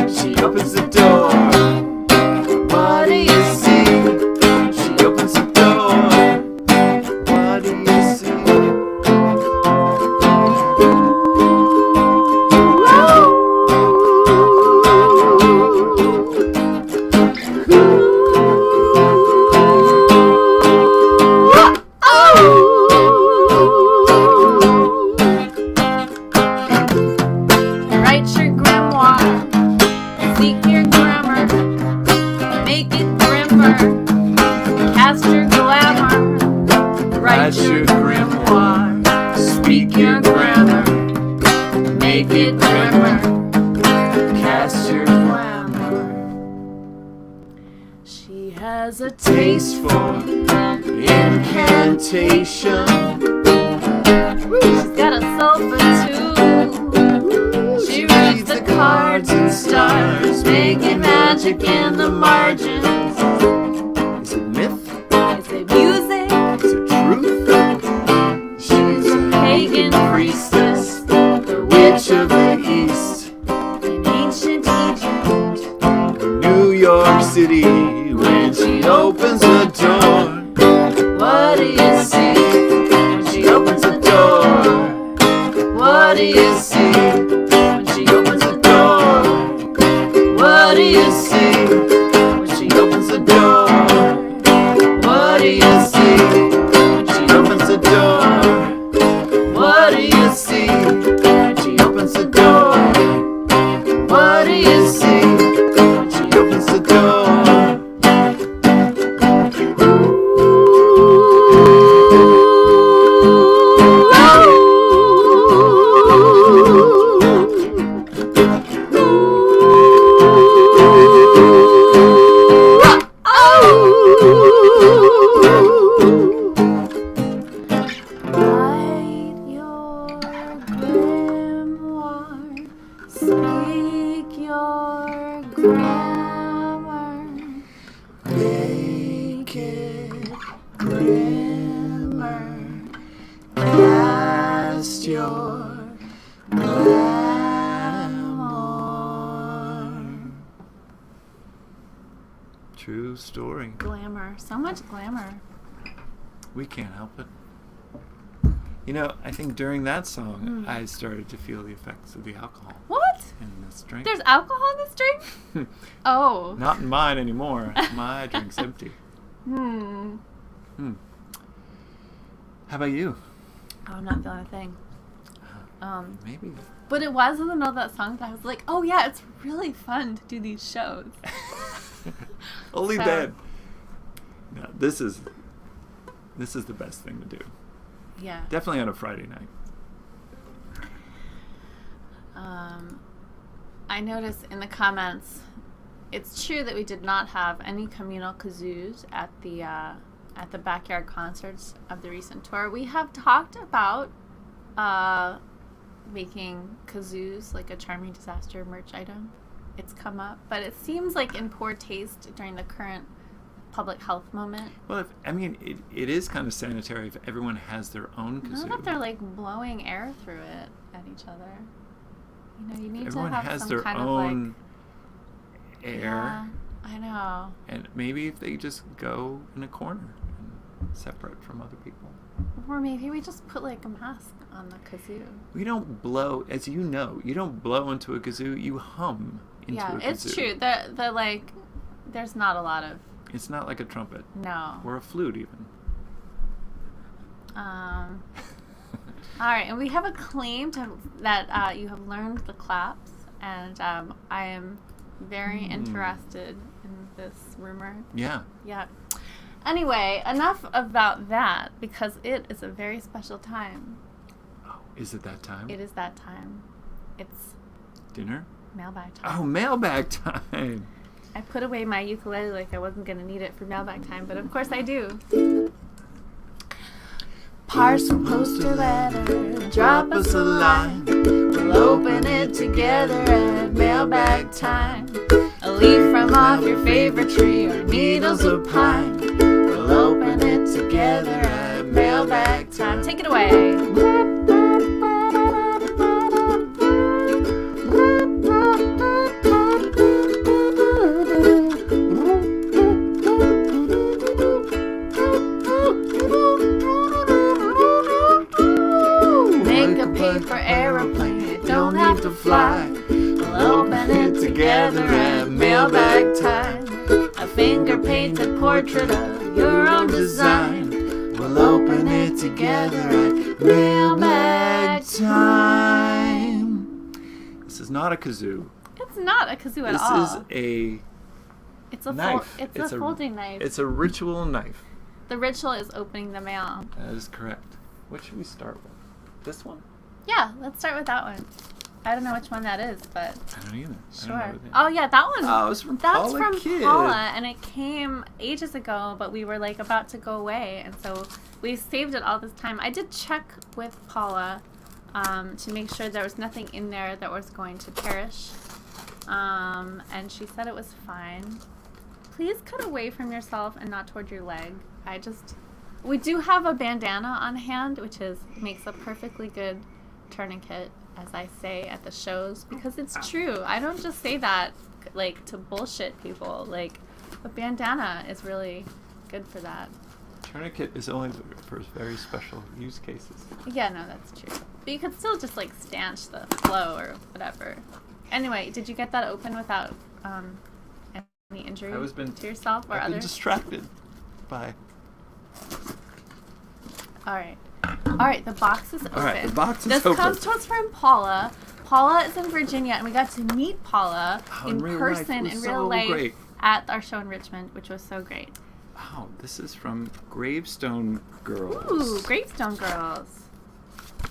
She opens the door, what do you see? She opens the door, what do you see? Write your grimoire, seek your grammar, make it grimmer, cast your glamour. Write your grimoire, speak your grammar, make it grimmer, cast your glamour. She has a Taste for incantation. She's got a soul for two. She reads the cards and stars, making magic in the margins. Is it myth? Is it music? Is it truth? She's a pagan priestess, the witch of the east. In ancient Egypt, New York City. When she opens the door, what do you see? When she opens the door, what do you see? When she opens the door, what do you see? When she opens the door, what do you see? When she opens the door, what do you see? When she opens the door, what do you see? When she opens the door. Ooh. True story. Glamour. So much glamour. We can't help it. You know, I think during that song, I started to feel the effects of the alcohol What? in this drink. There's alcohol in this drink? Oh. Not in mine anymore. My drink's empty. Hmm. How about you? Oh, I'm not feeling a thing. Maybe. But it was in the middle of that song that I was like, oh yeah, it's really fun to do these shows. Only So- then. No, this is the best thing to do. Yeah. Definitely on a Friday night. I noticed in the comments, it's true that we did not have any communal kazoos at the backyard concerts of the recent tour. We have talked about making kazoos like a Charming Disaster merch item. It's come up, but it seems like in poor taste during the current public health moment. Well, it is kind of sanitary if everyone has their own kazoo. Not that they're like blowing air through it at each other. You know, you need Everyone to have has some their kind own of like air. Yeah, I know. And maybe if they just go in a corner and separate from other people. Or maybe we just put like a mask on the kazoo. We don't blow, as you know, you don't blow into a kazoo, you hum into a kazoo. Yeah, it's true. The like, there's not a lot of. It's not like a trumpet. No. Or a flute even. All right, and we have a claim that you have learned the claps, and I am very interested in this rumor. Yeah. Yeah. Anyway, enough about that, because it is a very special time. Oh, is it that time? It is that time. It's Dinner? mailbag time. Oh, mailbag time. I put away my ukulele like I wasn't going to need it for mailbag time, but of course I do. Parcel, poster, letter, drop us a line. We'll open it together at mailbag time. A leaf from off your favorite tree or needles of pine. We'll open it together at mailbag time. Take it away. Make a paper aeroplane, it don't have to fly. We'll open it together at mailbag time. A finger painted portrait of your own design. We'll open it together at mailbag time. This is not a kazoo. It's not a kazoo at all. This is a It's a knife. It's a folding knife. It's a ritual knife. The ritual is opening the mail. That is correct. What should we start with? This one? Yeah, let's start with that one. I don't know which one that is, but I don't either. sure. Oh yeah, that one. Oh, it's from That's Paula from Kidd. Paula, and it came ages ago, but we were like about to go away, and so we saved it all this time. I did check with Paula to make sure there was nothing in there that was going to perish, and she said it was fine. Please cut away from yourself and not toward your leg. We do have a bandana on hand, which makes a perfectly good tourniquet, as I say at the shows, because it's true. I don't just say that like to bullshit people. Like, a bandana is really good for that. Tourniquet is only for very special use cases. Yeah, no, that's true. But you could still just like stanch the flow or whatever. Anyway, did you get that open without any injury to yourself or I've been others? distracted by. All right, the box is open. All right, the box is this open. comes to us from Paula. Paula is in Virginia, and we got to meet Paula in real person, life. It was in real so life, great. at our show in Richmond, which was so great. Wow, this is from Gravestone Girls. Ooh, Gravestone Girls.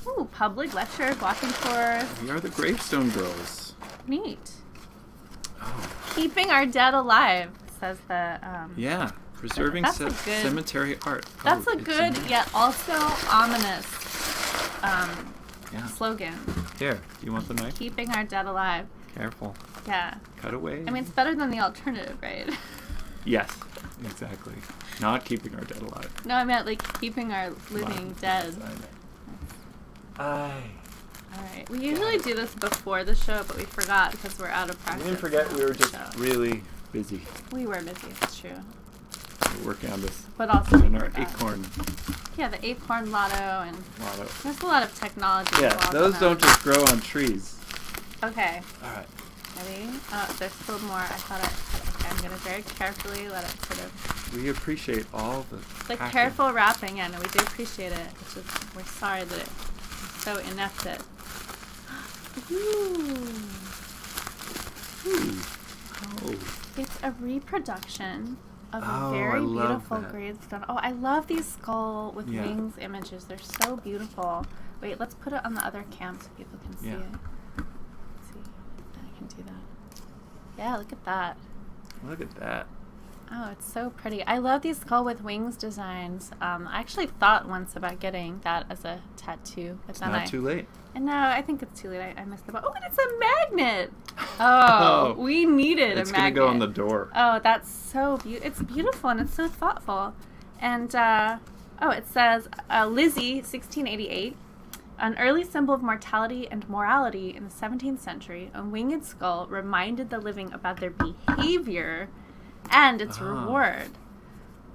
Ooh, public lectures, walking tours. We are the Gravestone Girls. Neat. Oh, Keeping our dead alive, says the... yeah. Preserving That's a good- cemetery art. That's Oh, a it's good, in- yet also ominous Yeah. slogan. Here, do you want the knife? Keeping our dead alive. Careful. Yeah. Cut away. I mean, it's better than the alternative, right? Yes, exactly. Not keeping our dead alive. No, I meant like keeping our living dead. Aye. All right. We usually do this before the show, but we forgot because we're out of We practice. didn't forget. We were just So. really busy. We were busy, it's true. We're working on this. But also And our acorn Yeah, the acorn lotto and lotto. there's a lot of technology. Yeah, involved those in don't that. just grow on trees. Okay. All right. Ready? Oh, there's still more. I thought okay, I'm gonna very carefully let it sort of. We appreciate all the The packing. careful wrapping, yeah, no, we do appreciate it. It's just we're sorry that it's so inept at. Ooh. Ooh. Oh. It's a reproduction of Oh, a I very love beautiful that. gravestone. Oh, I love these skull with Yeah. wings images. They're so beautiful. Wait, let's put it on the other cam so people can see Yeah. it. Let's see, I can do that. Yeah, look at that. Look at that. Oh, it's so pretty. I love these skull with wings designs. I actually thought once about getting that as a tattoo, but It's then not too late. And no, I think it's too late. I missed the boat. Oh, and it's a magnet. Oh, we needed It's a gonna magnet. go on the door. Oh, that's so beautiful. It's beautiful and it's so thoughtful. And it says Lizzie, 1688. An early symbol of mortality and morality in the 17th century, a winged skull reminded the living about their behavior and its reward.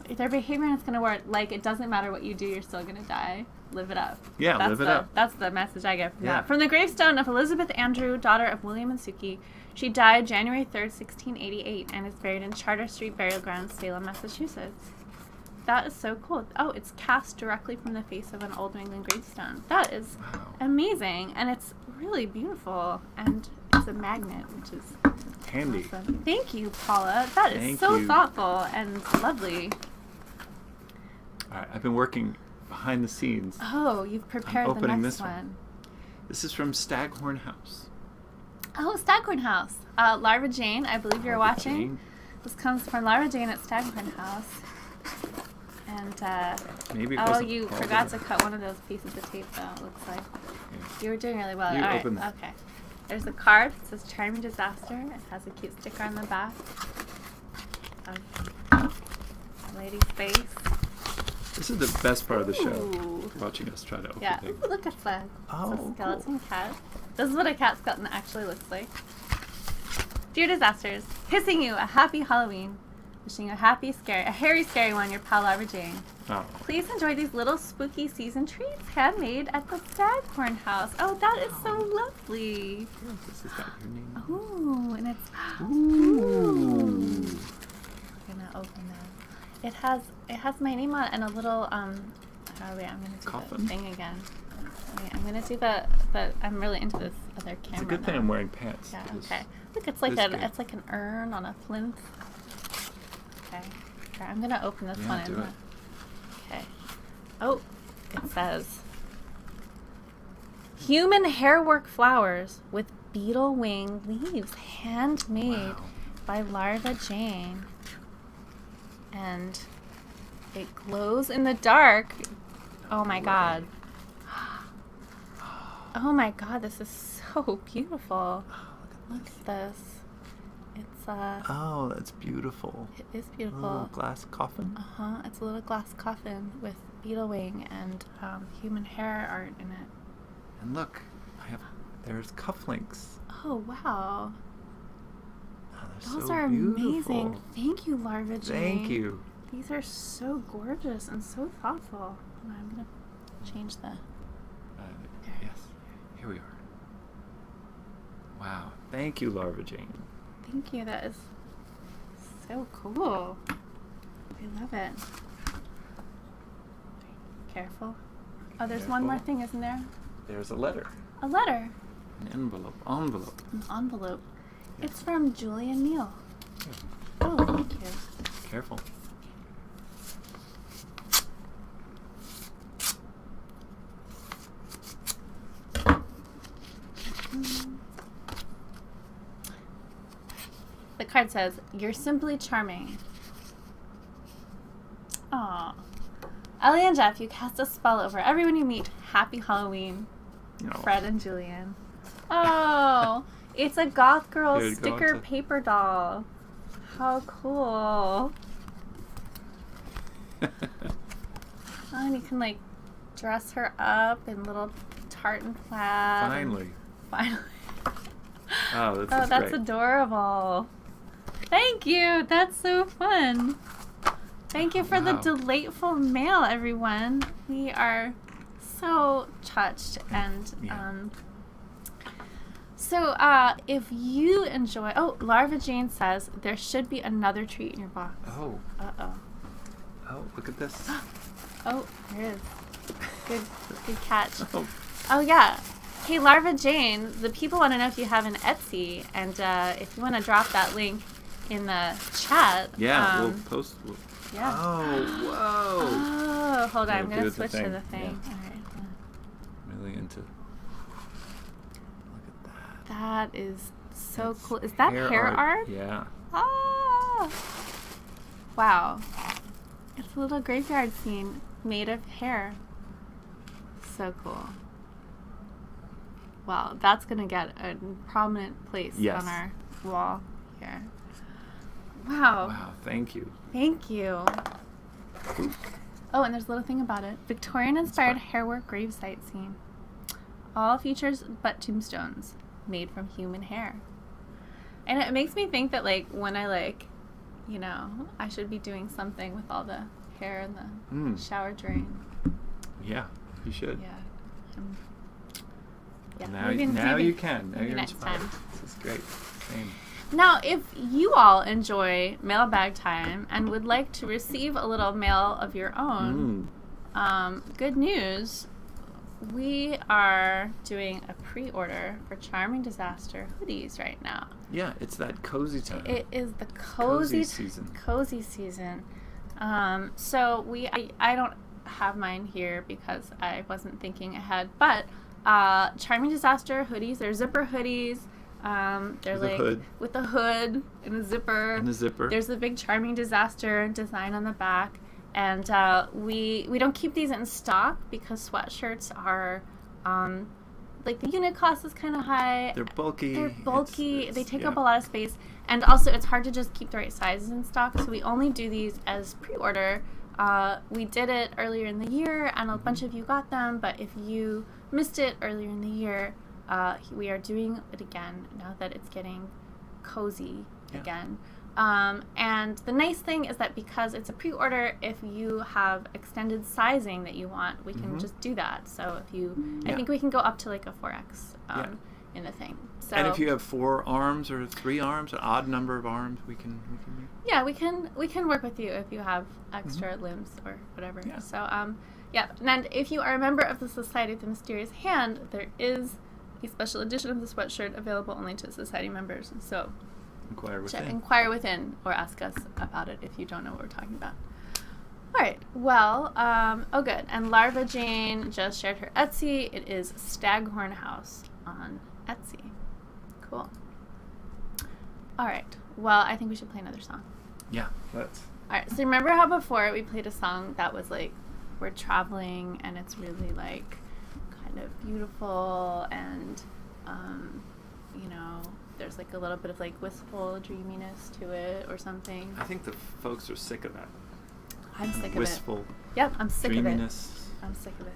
Their behavior and its going to work. Like, it doesn't matter what you do, you're still going to die. Live it up. Yeah, live it up. That's the message I get from Yeah. that. From the gravestone of Elizabeth Andrew, daughter of William and Suki. She died January 3rd, 1688, and is buried in Charter Street Burial Ground, Salem, Massachusetts. That is so cool. Oh, it's cast directly from the face of an old New England gravestone. That is amazing, and it's really beautiful, and it's a magnet, which is Handy. awesome. Thank you, Paula. That is Thank so you. thoughtful and lovely. All right, I've been working behind the scenes. Oh, you've prepared the opening next this one. This is from Staghorn House. Oh, Staghorn House. Larva Jane, I believe you're Larva watching. Jane. This comes from Larva Jane at Staghorn House. And, Maybe it oh, wasn't you called forgot it. to cut one of those pieces of tape, though, it looks like. You were doing really well. You All right, open that. okay. There's a card. It says Charming Disaster. It has a cute sticker on the back of a lady's face. This is the best part of the show. Ooh. Watching us try to open Yeah, things. ooh, look at that. Oh, It's a skeleton cat. This is what a cat skeleton actually looks like. Dear Disasters, kissing you a happy Halloween. Wishing you a hairy, scary one, your pal Larva Jane. Oh. Please enjoy these little spooky season treats handmade at the Staghorn House. Oh, that is so lovely. This has got your name. Ooh, and it's... Ooh. I'm gonna open that. It has my name on it and a little, oh wait, I'm gonna do Coffin? the thing again. Wait, I'm gonna do the, I'm really into this other camera It's a good thing now. I'm wearing pants. Yeah, This- okay. Look, it's like this good. it's like an urn on a plinth. Okay. Here, I'm gonna open this Yeah, one. do and, it. Okay. Oh, it says human hairwork flowers with beetle wing leaves, handmade Wow. by Larva Jane. And it glows in the dark. Oh my god. Oh my god, this is so beautiful. Look at this. It's Oh, that's beautiful. it is A beautiful. little glass coffin. It's a little glass coffin with beetle wing and human hair art in it. And look, there's cufflinks. Oh wow. Oh, they're Those so are beautiful. amazing. Thank you, Larva Jane. Thank you. These are so gorgeous and so thoughtful. Oh, I'm gonna change the Yes, here we are. Wow, thank you, Larva Jane. Thank you. That is so cool. I love it. Careful. Oh, there's one more Careful. thing, isn't there? There's a letter, A letter. an envelope. An envelope. It's from Julian Neal. Oh, thank you. Careful. The card says, "You're simply charming." Aw. Ellie and Jeff, you cast a spell over everyone you meet. Happy Halloween. No. Fred and Julian. Oh, it's a goth girl Here you go, sticker it's a- paper doll. How cool. Oh, and you can like dress her up in little tartan plaid. Finally. Finally. Oh, this Oh, is that's great. adorable. Thank you. That's so fun. Thank you for the Wow. delightful mail, everyone. We are so touched and so if you enjoy Larva Jane says there should be another treat in your box. Oh, Oh, look at this. there is. Good catch. Oh, Oh yeah. Hey Larva Jane, the people want to know if you have an Etsy, and if you want to drop that link in the chat. yeah, we'll post. Yeah. Oh, whoa. Oh, hold on. Yeah, I'm do going to the switch to thing. the thing. Yeah. All right. Really into. Look at that. That is so It's cool. Is that hair art? Yeah. Ah! Wow. It's a little graveyard scene made of hair. So cool. Wow, that's going to get a prominent place Yes. on our wall here. Wow. Wow, thank you. Thank you. Oh, and there's a little thing about it. Victorian-inspired hairwork gravesite scene. All features but tombstones made from human hair. And it makes me think that, like, when I, I should be doing something with all the hair in the shower drain. Yeah, you should. Yeah. Yeah. Now, maybe you can. Now maybe you're next inspired. time. This is great. Same. Now, if you all enjoy mailbag time and would like to receive a little mail of your own, good news, we are doing a pre-order for Charming Disaster hoodies right now. Yeah, it's that cozy time. It is the cozy season. Cozy season. So I don't have mine here because I wasn't thinking ahead, but Charming Disaster hoodies, they're zipper hoodies. They're With a hood. with a hood and a zipper. And a zipper. There's the big Charming Disaster design on the back, and we don't keep these in stock because sweatshirts are the unit cost is kind of high. They're bulky. They take up a lot of space, and also it's hard to just keep the right sizes in stock. So we only do these as pre-order. We did it earlier in the year, and a bunch of you got them. But if you missed it earlier in the year, we are doing it again now that it's getting cozy again. And the nice thing is that because it's a pre-order, if you have extended sizing that you want, we can just do that. So if you, I think we can go up to like a 4X in the thing. So, and if you have 4 arms or 3 arms, an odd number of arms, we can make. Yeah, we can work with you if you have extra limbs or whatever. Yeah. So and if you are a member of the Society of the Mysterious Hand, there is a special edition of the sweatshirt available only to Society members. So inquire within or ask us about it if you don't know what we're talking about. All right. Well, good. And Larva Jane just shared her Etsy. It is Staghorn House on Etsy. Cool. All right. Well, I think we should play another song. Yeah, let's. All right. So remember how before we played a song that was like, we're traveling and it's really like kind of beautiful and, there's like a little bit of like wistful dreaminess to it or something. I think the folks are sick of that. I'm sick of Wistful. it. Yep, I'm sick Dreaminess. of it. I'm sick of it.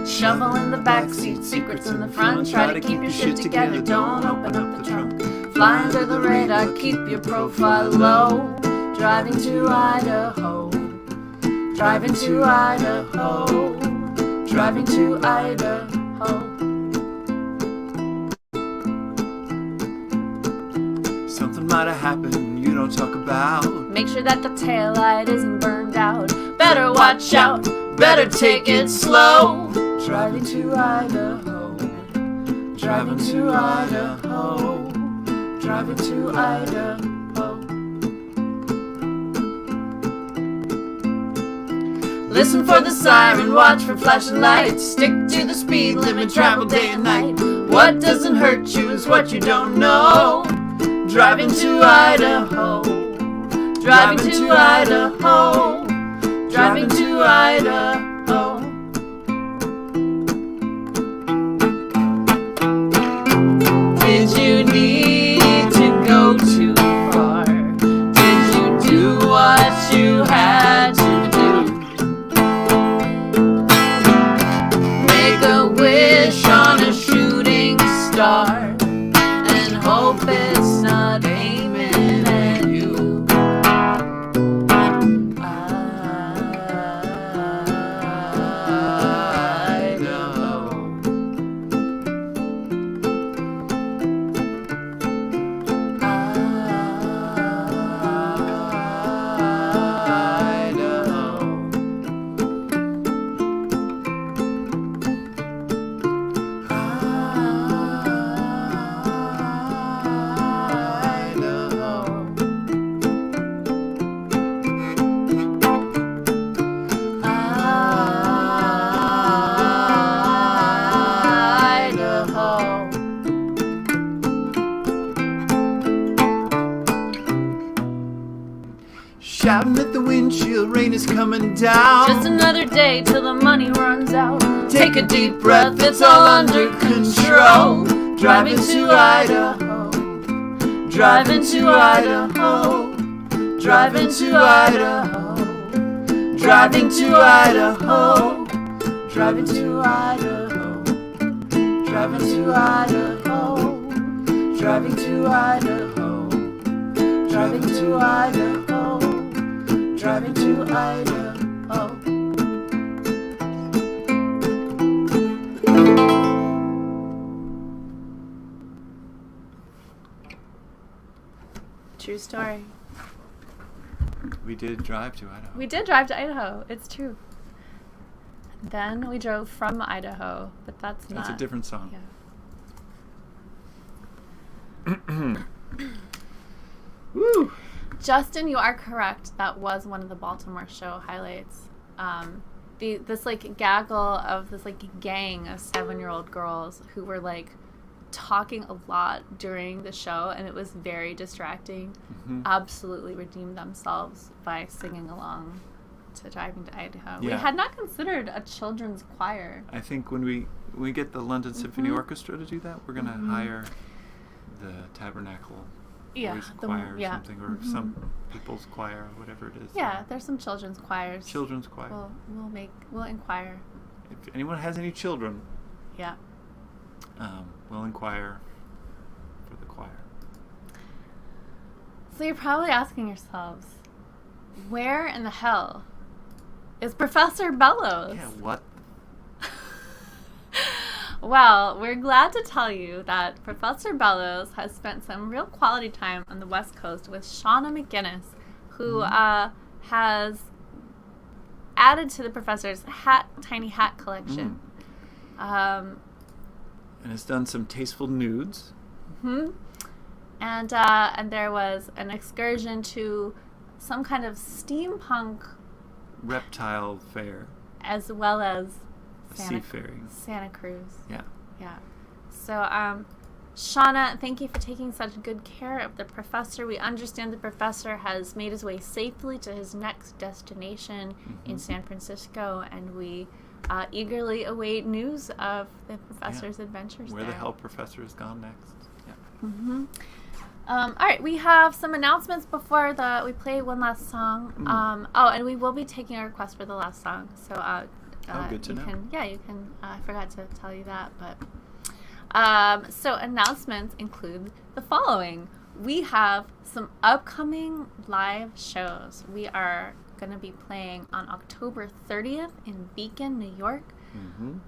Shovel in the backseat, secrets in the front. Try to keep your shit together, don't open up the trunk. Fly under the radar, keep your profile low. Driving to Idaho. Driving to Idaho. Driving to Idaho. Something might have happened you don't talk about. Make sure that the taillight isn't burned out. Better watch out, better take it slow. Driving to Idaho. Driving to Idaho. Driving to Idaho. Listen for the siren, watch for flashing lights. Stick to the speed limit, travel day and night. What doesn't hurt you is what you don't know. Driving to Idaho. Driving to Idaho. Driving to Idaho. Did you need to go too far? Did you do what you had to do? Make a wish on a shouting at the windshield, rain is coming down. Just another day till the money runs out. Take a deep breath, it's all under control. Driving to Idaho, driving to Idaho, driving to Idaho, driving to Idaho, driving to Idaho, driving to Idaho, driving to Idaho, driving to Idaho, driving to Idaho. True story. We did drive to Idaho. We did drive to Idaho. It's true. Then we drove from Idaho, but that's a different song. Yeah. Woo! Justin, you are correct. That was one of the Baltimore show highlights. This like gaggle of this like gang of 7-year-old girls who were like talking a lot during the show, and it was very distracting. Absolutely redeemed themselves by singing along to Driving to Idaho. Yeah. We had not considered a children's choir. I think when we get the London Symphony Orchestra to do that, we're going to hire the Tabernacle Boys Choir or something, or some people's choir, or whatever it is. Yeah, there's some children's choirs. Children's choir. We'll inquire. If anyone has any children, Yeah. we'll inquire for the choir. So you're probably asking yourselves, where in the hell is Professor Bellows? Yeah, what? Well, we're glad to tell you that Professor Bellows has spent some real quality time on the West Coast with Shauna McGinnis, who has added to the professor's tiny hat collection. And has done some tasteful nudes. And there was an excursion to some kind of steampunk Reptile fair. as well as Seafaring. Santa Cruz. Yeah. Yeah. So, Shauna, thank you for taking such good care of the professor. We understand the professor has made his way safely to his next destination in San Francisco, and we eagerly await news of the professor's adventures Where there. the hell Professor has gone next. Yeah. All right, we have some announcements before we play one last song. And we will be taking a request for the last song. So, good to know. You can. I forgot to tell you that, but so announcements include the following. We have some upcoming live shows. We are going to be playing on October 30th in Beacon, New York,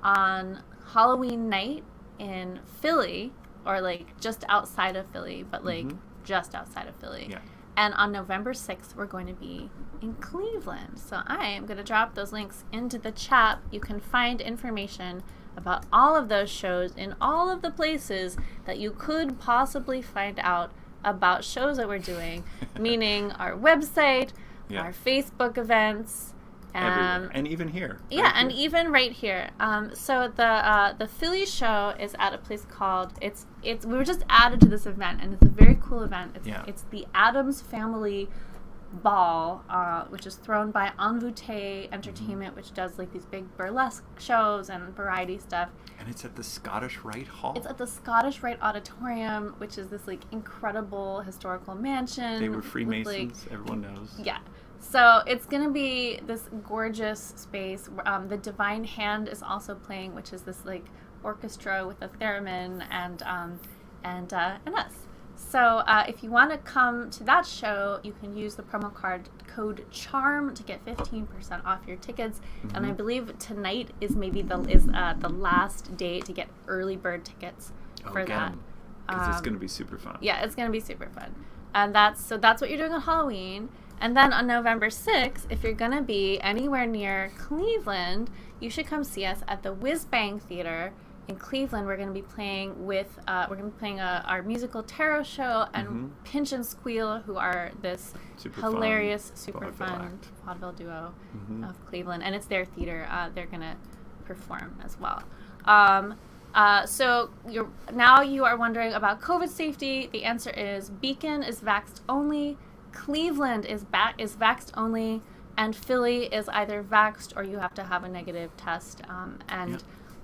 on Halloween night in Philly, or like just outside of Philly, but like just outside of Philly. Yeah. And on November 6th, we're going to be in Cleveland. So I am going to drop those links into the chat. You can find information about all of those shows in all of the places that you could possibly find out about shows that we're doing, meaning our website, our Facebook events, everywhere. And even here. Yeah, and even right here. So the Philly show is at a place called we were just added to this event, and it's a very cool event. It's the Addams Family Ball, which is thrown by Envoûté Entertainment, which does like these big burlesque shows and variety stuff. And it's at the Scottish Rite Hall. It's at the Scottish Rite Auditorium, which is this like incredible historical mansion. They were Freemasons, everyone knows. Yeah. So it's going to be this gorgeous space. The Divine Hand is also playing, which is this like orchestra with a theremin and us. So if you want to come to that show, you can use the promo code CHARM to get 15% off your tickets. And I believe tonight is maybe the last day to get early bird tickets for that. Because it's going to be super fun. Yeah, it's going to be super fun. And that's what you're doing on Halloween. And then on November 6th, if you're going to be anywhere near Cleveland, you should come see us at the Whiz Bang Theater in Cleveland. We're going to be playing our musical tarot show, and Pinch and Squeal, who are this hilarious, super fun vaudeville duo of Cleveland, and it's their theater. They're going to perform as well. So you are wondering about COVID safety. The answer is Beacon is vaxxed only. Cleveland is vaxxed only, and Philly is either vaxxed or you have to have a negative test.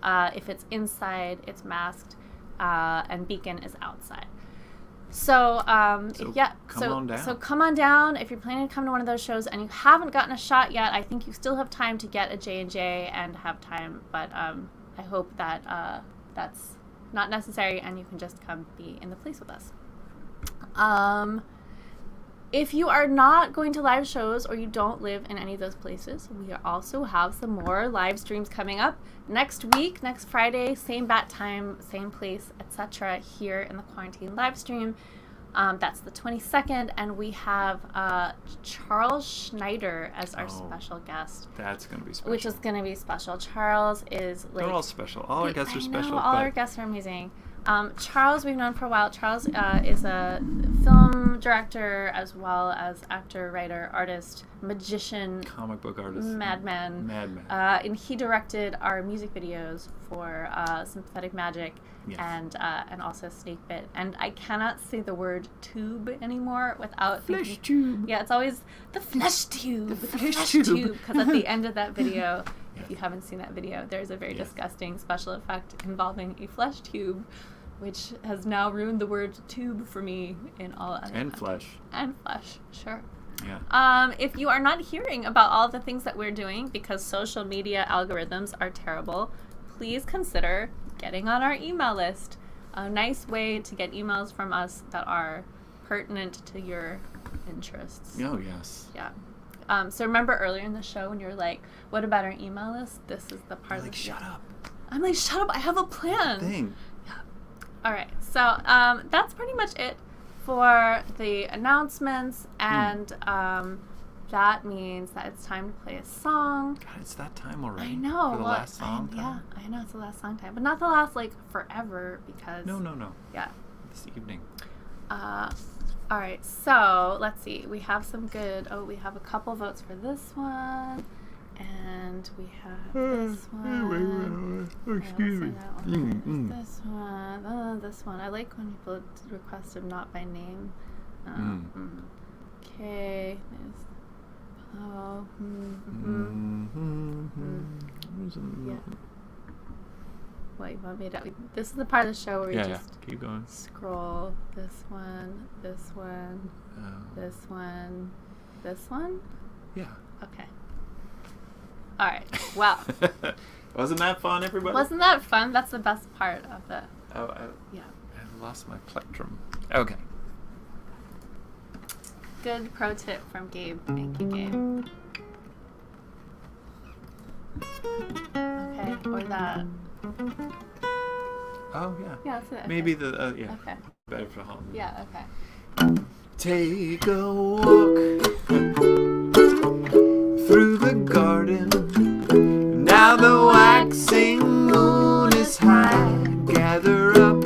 If it's inside, it's masked, and Beacon is outside. So, come on down. If you're planning to come to one of those shows and you haven't gotten a shot yet, I think you still have time to get a J&J and have time. But I hope that that's not necessary and you can just come be in the place with us. If you are not going to live shows or you don't live in any of those places, we also have some more live streams coming up next week, next Friday, same bat time, same place, etc. here in the Quarantine live stream. That's the 22nd, and we have Charles Schneider as our special guest. That's going to be special. Which is going to be special. Charles is like... They're all special. All our guests are special. All our guests are amazing. Charles, we've known for a while. Charles is a film director as well as actor, writer, artist, magician, comic book artist, madman. And he directed our music videos for Sympathetic Magic, yes, and also Snakebit. And I cannot say the word tube anymore without flesh tube. Yeah, it's always the flesh tube. The flesh tube. Because at the end of that video, if you haven't seen that video, there's a very disgusting special effect involving a flesh tube, which has now ruined the word tube for me in all other flesh. And flesh, sure. Yeah. If you are not hearing about all the things that we're doing because social media algorithms are terrible, please consider getting on our email list. A nice way to get emails from us that are pertinent to your interests. Oh, yes. Yeah. So remember earlier in the show when you were like, what about our email list? This is the part of the shut up. I'm like, shut up, I have a plan. Thing. Yeah. All right. So that's pretty much it for the announcements, and that means that it's time to play a song. God, it's that time already. I know. For the last song time? Yeah, I know it's the last song time, but not the last like forever because. No. Yeah. This evening. All right, so let's see. We have some good. Oh, we have a couple votes for this one, and we have this one. Excuse me. This one. Oh, this one. I like when people request them not by name. Okay. Oh. Yeah. What, you want me to... This is the part of the show where we just keep going. Scroll. This one, this one, this one, this one? Yeah. Okay. All right. Wow. Wasn't that fun, everybody? Wasn't that fun? That's the best part of the... I lost my plectrum. Okay. Good pro tip from Gabe. Thank you, Gabe. Okay, or that... Oh, yeah. Yeah, that's it. Maybe the, Okay. Better for home. Yeah, okay. Take a walk through the garden. Now the waxing moon is high. Gather up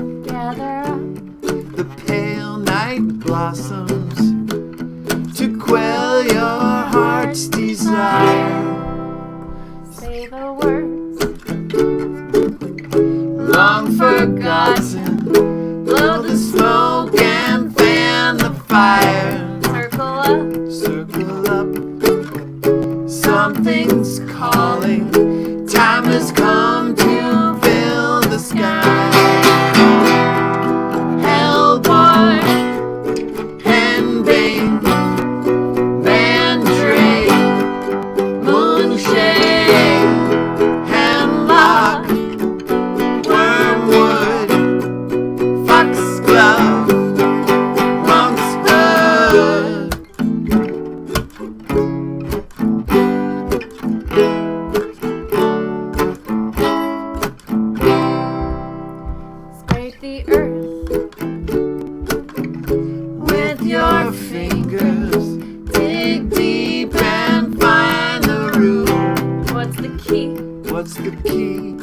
the pale night blossoms to quell your heart's desire. Say the words long forgotten. Blow the smoke and fan the fire. Circle up. Something's calling. Time has come to fill the sky. Hellboy, Henbane, Mandrake, Moonshade, Hemlock, Wormwood, Foxglove, Monkshood. Scrape the earth With your fingers, dig deep and find the root. What's the key? What's the key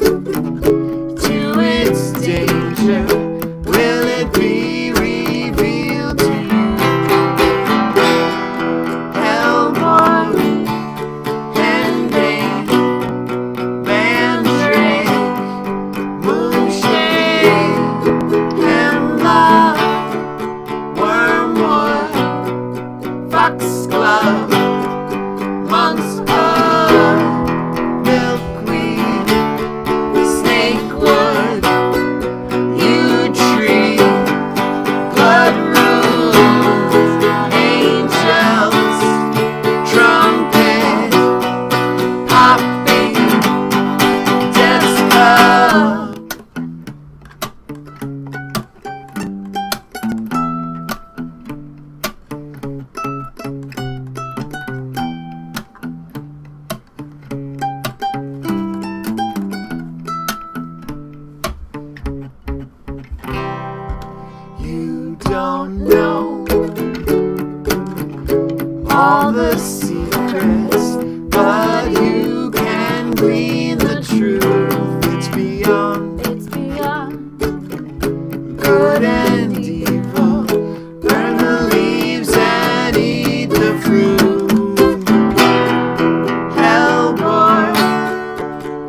to its danger? Will it be revealed to you? Hellboy, Henbane, Mandrake, Moonshade, Hemlock, Wormwood, don't know all the secrets, but you can glean the truth. It's beyond good and evil. Burn the leaves and eat the fruit. Hellboy,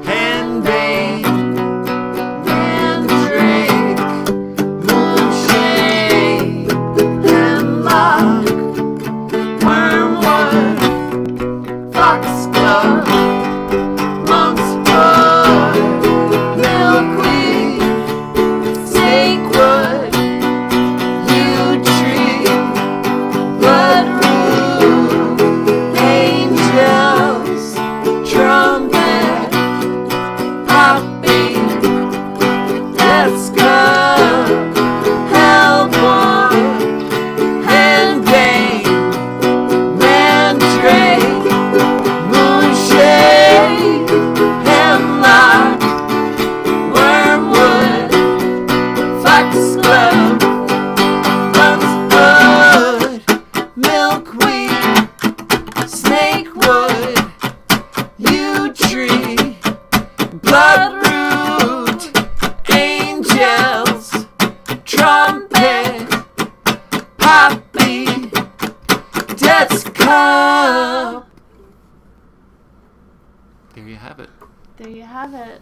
Handbane, Mandrake, Moonshade, Hemlock, Wormwood, Foxglove, Monk's Blood, Milkweed, Snakewood, Yew Tree, Bloodroot, Angels, Trumpet, Poppy, Let's Go, Hellboy, Handbane, Mandrake, Moonshade, Hemlock, Wormwood, Foxglove, Monk's Blood, Milkweed, Snakewood, Yew Tree, Bloodroot, Angels, Trumpet, Poppy, Death's Cup. There you have it. There you have it.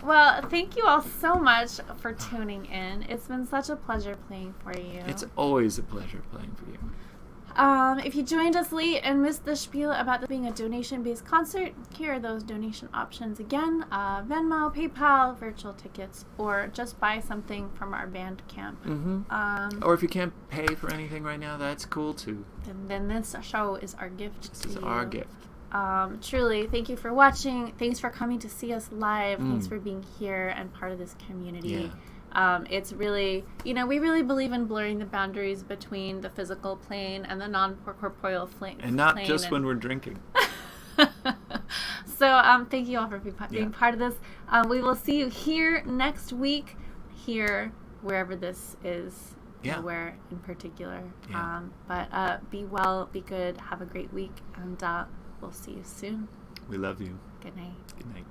Well, thank you all so much for tuning in. It's been such a pleasure playing for you. It's always a pleasure playing for you. If you joined us late and missed the spiel about this being a donation-based concert, here are those donation options again. Venmo, PayPal, virtual tickets, or just buy something from our Bandcamp. Or if you can't pay for anything right now, that's cool too. Then this show is our gift This to is you. our gift. Truly, thank you for watching. Thanks for coming to see us live. Thanks for being here and part of this community. It's really, we really believe in blurring the boundaries between the physical plane and the non-corporeal plane. And not just when we're drinking. So thank you all for being part of this. We will see you here next week, here, wherever this is, nowhere in particular. But be well, be good, have a great week, and we'll see you soon. We love you. Good night. Good night.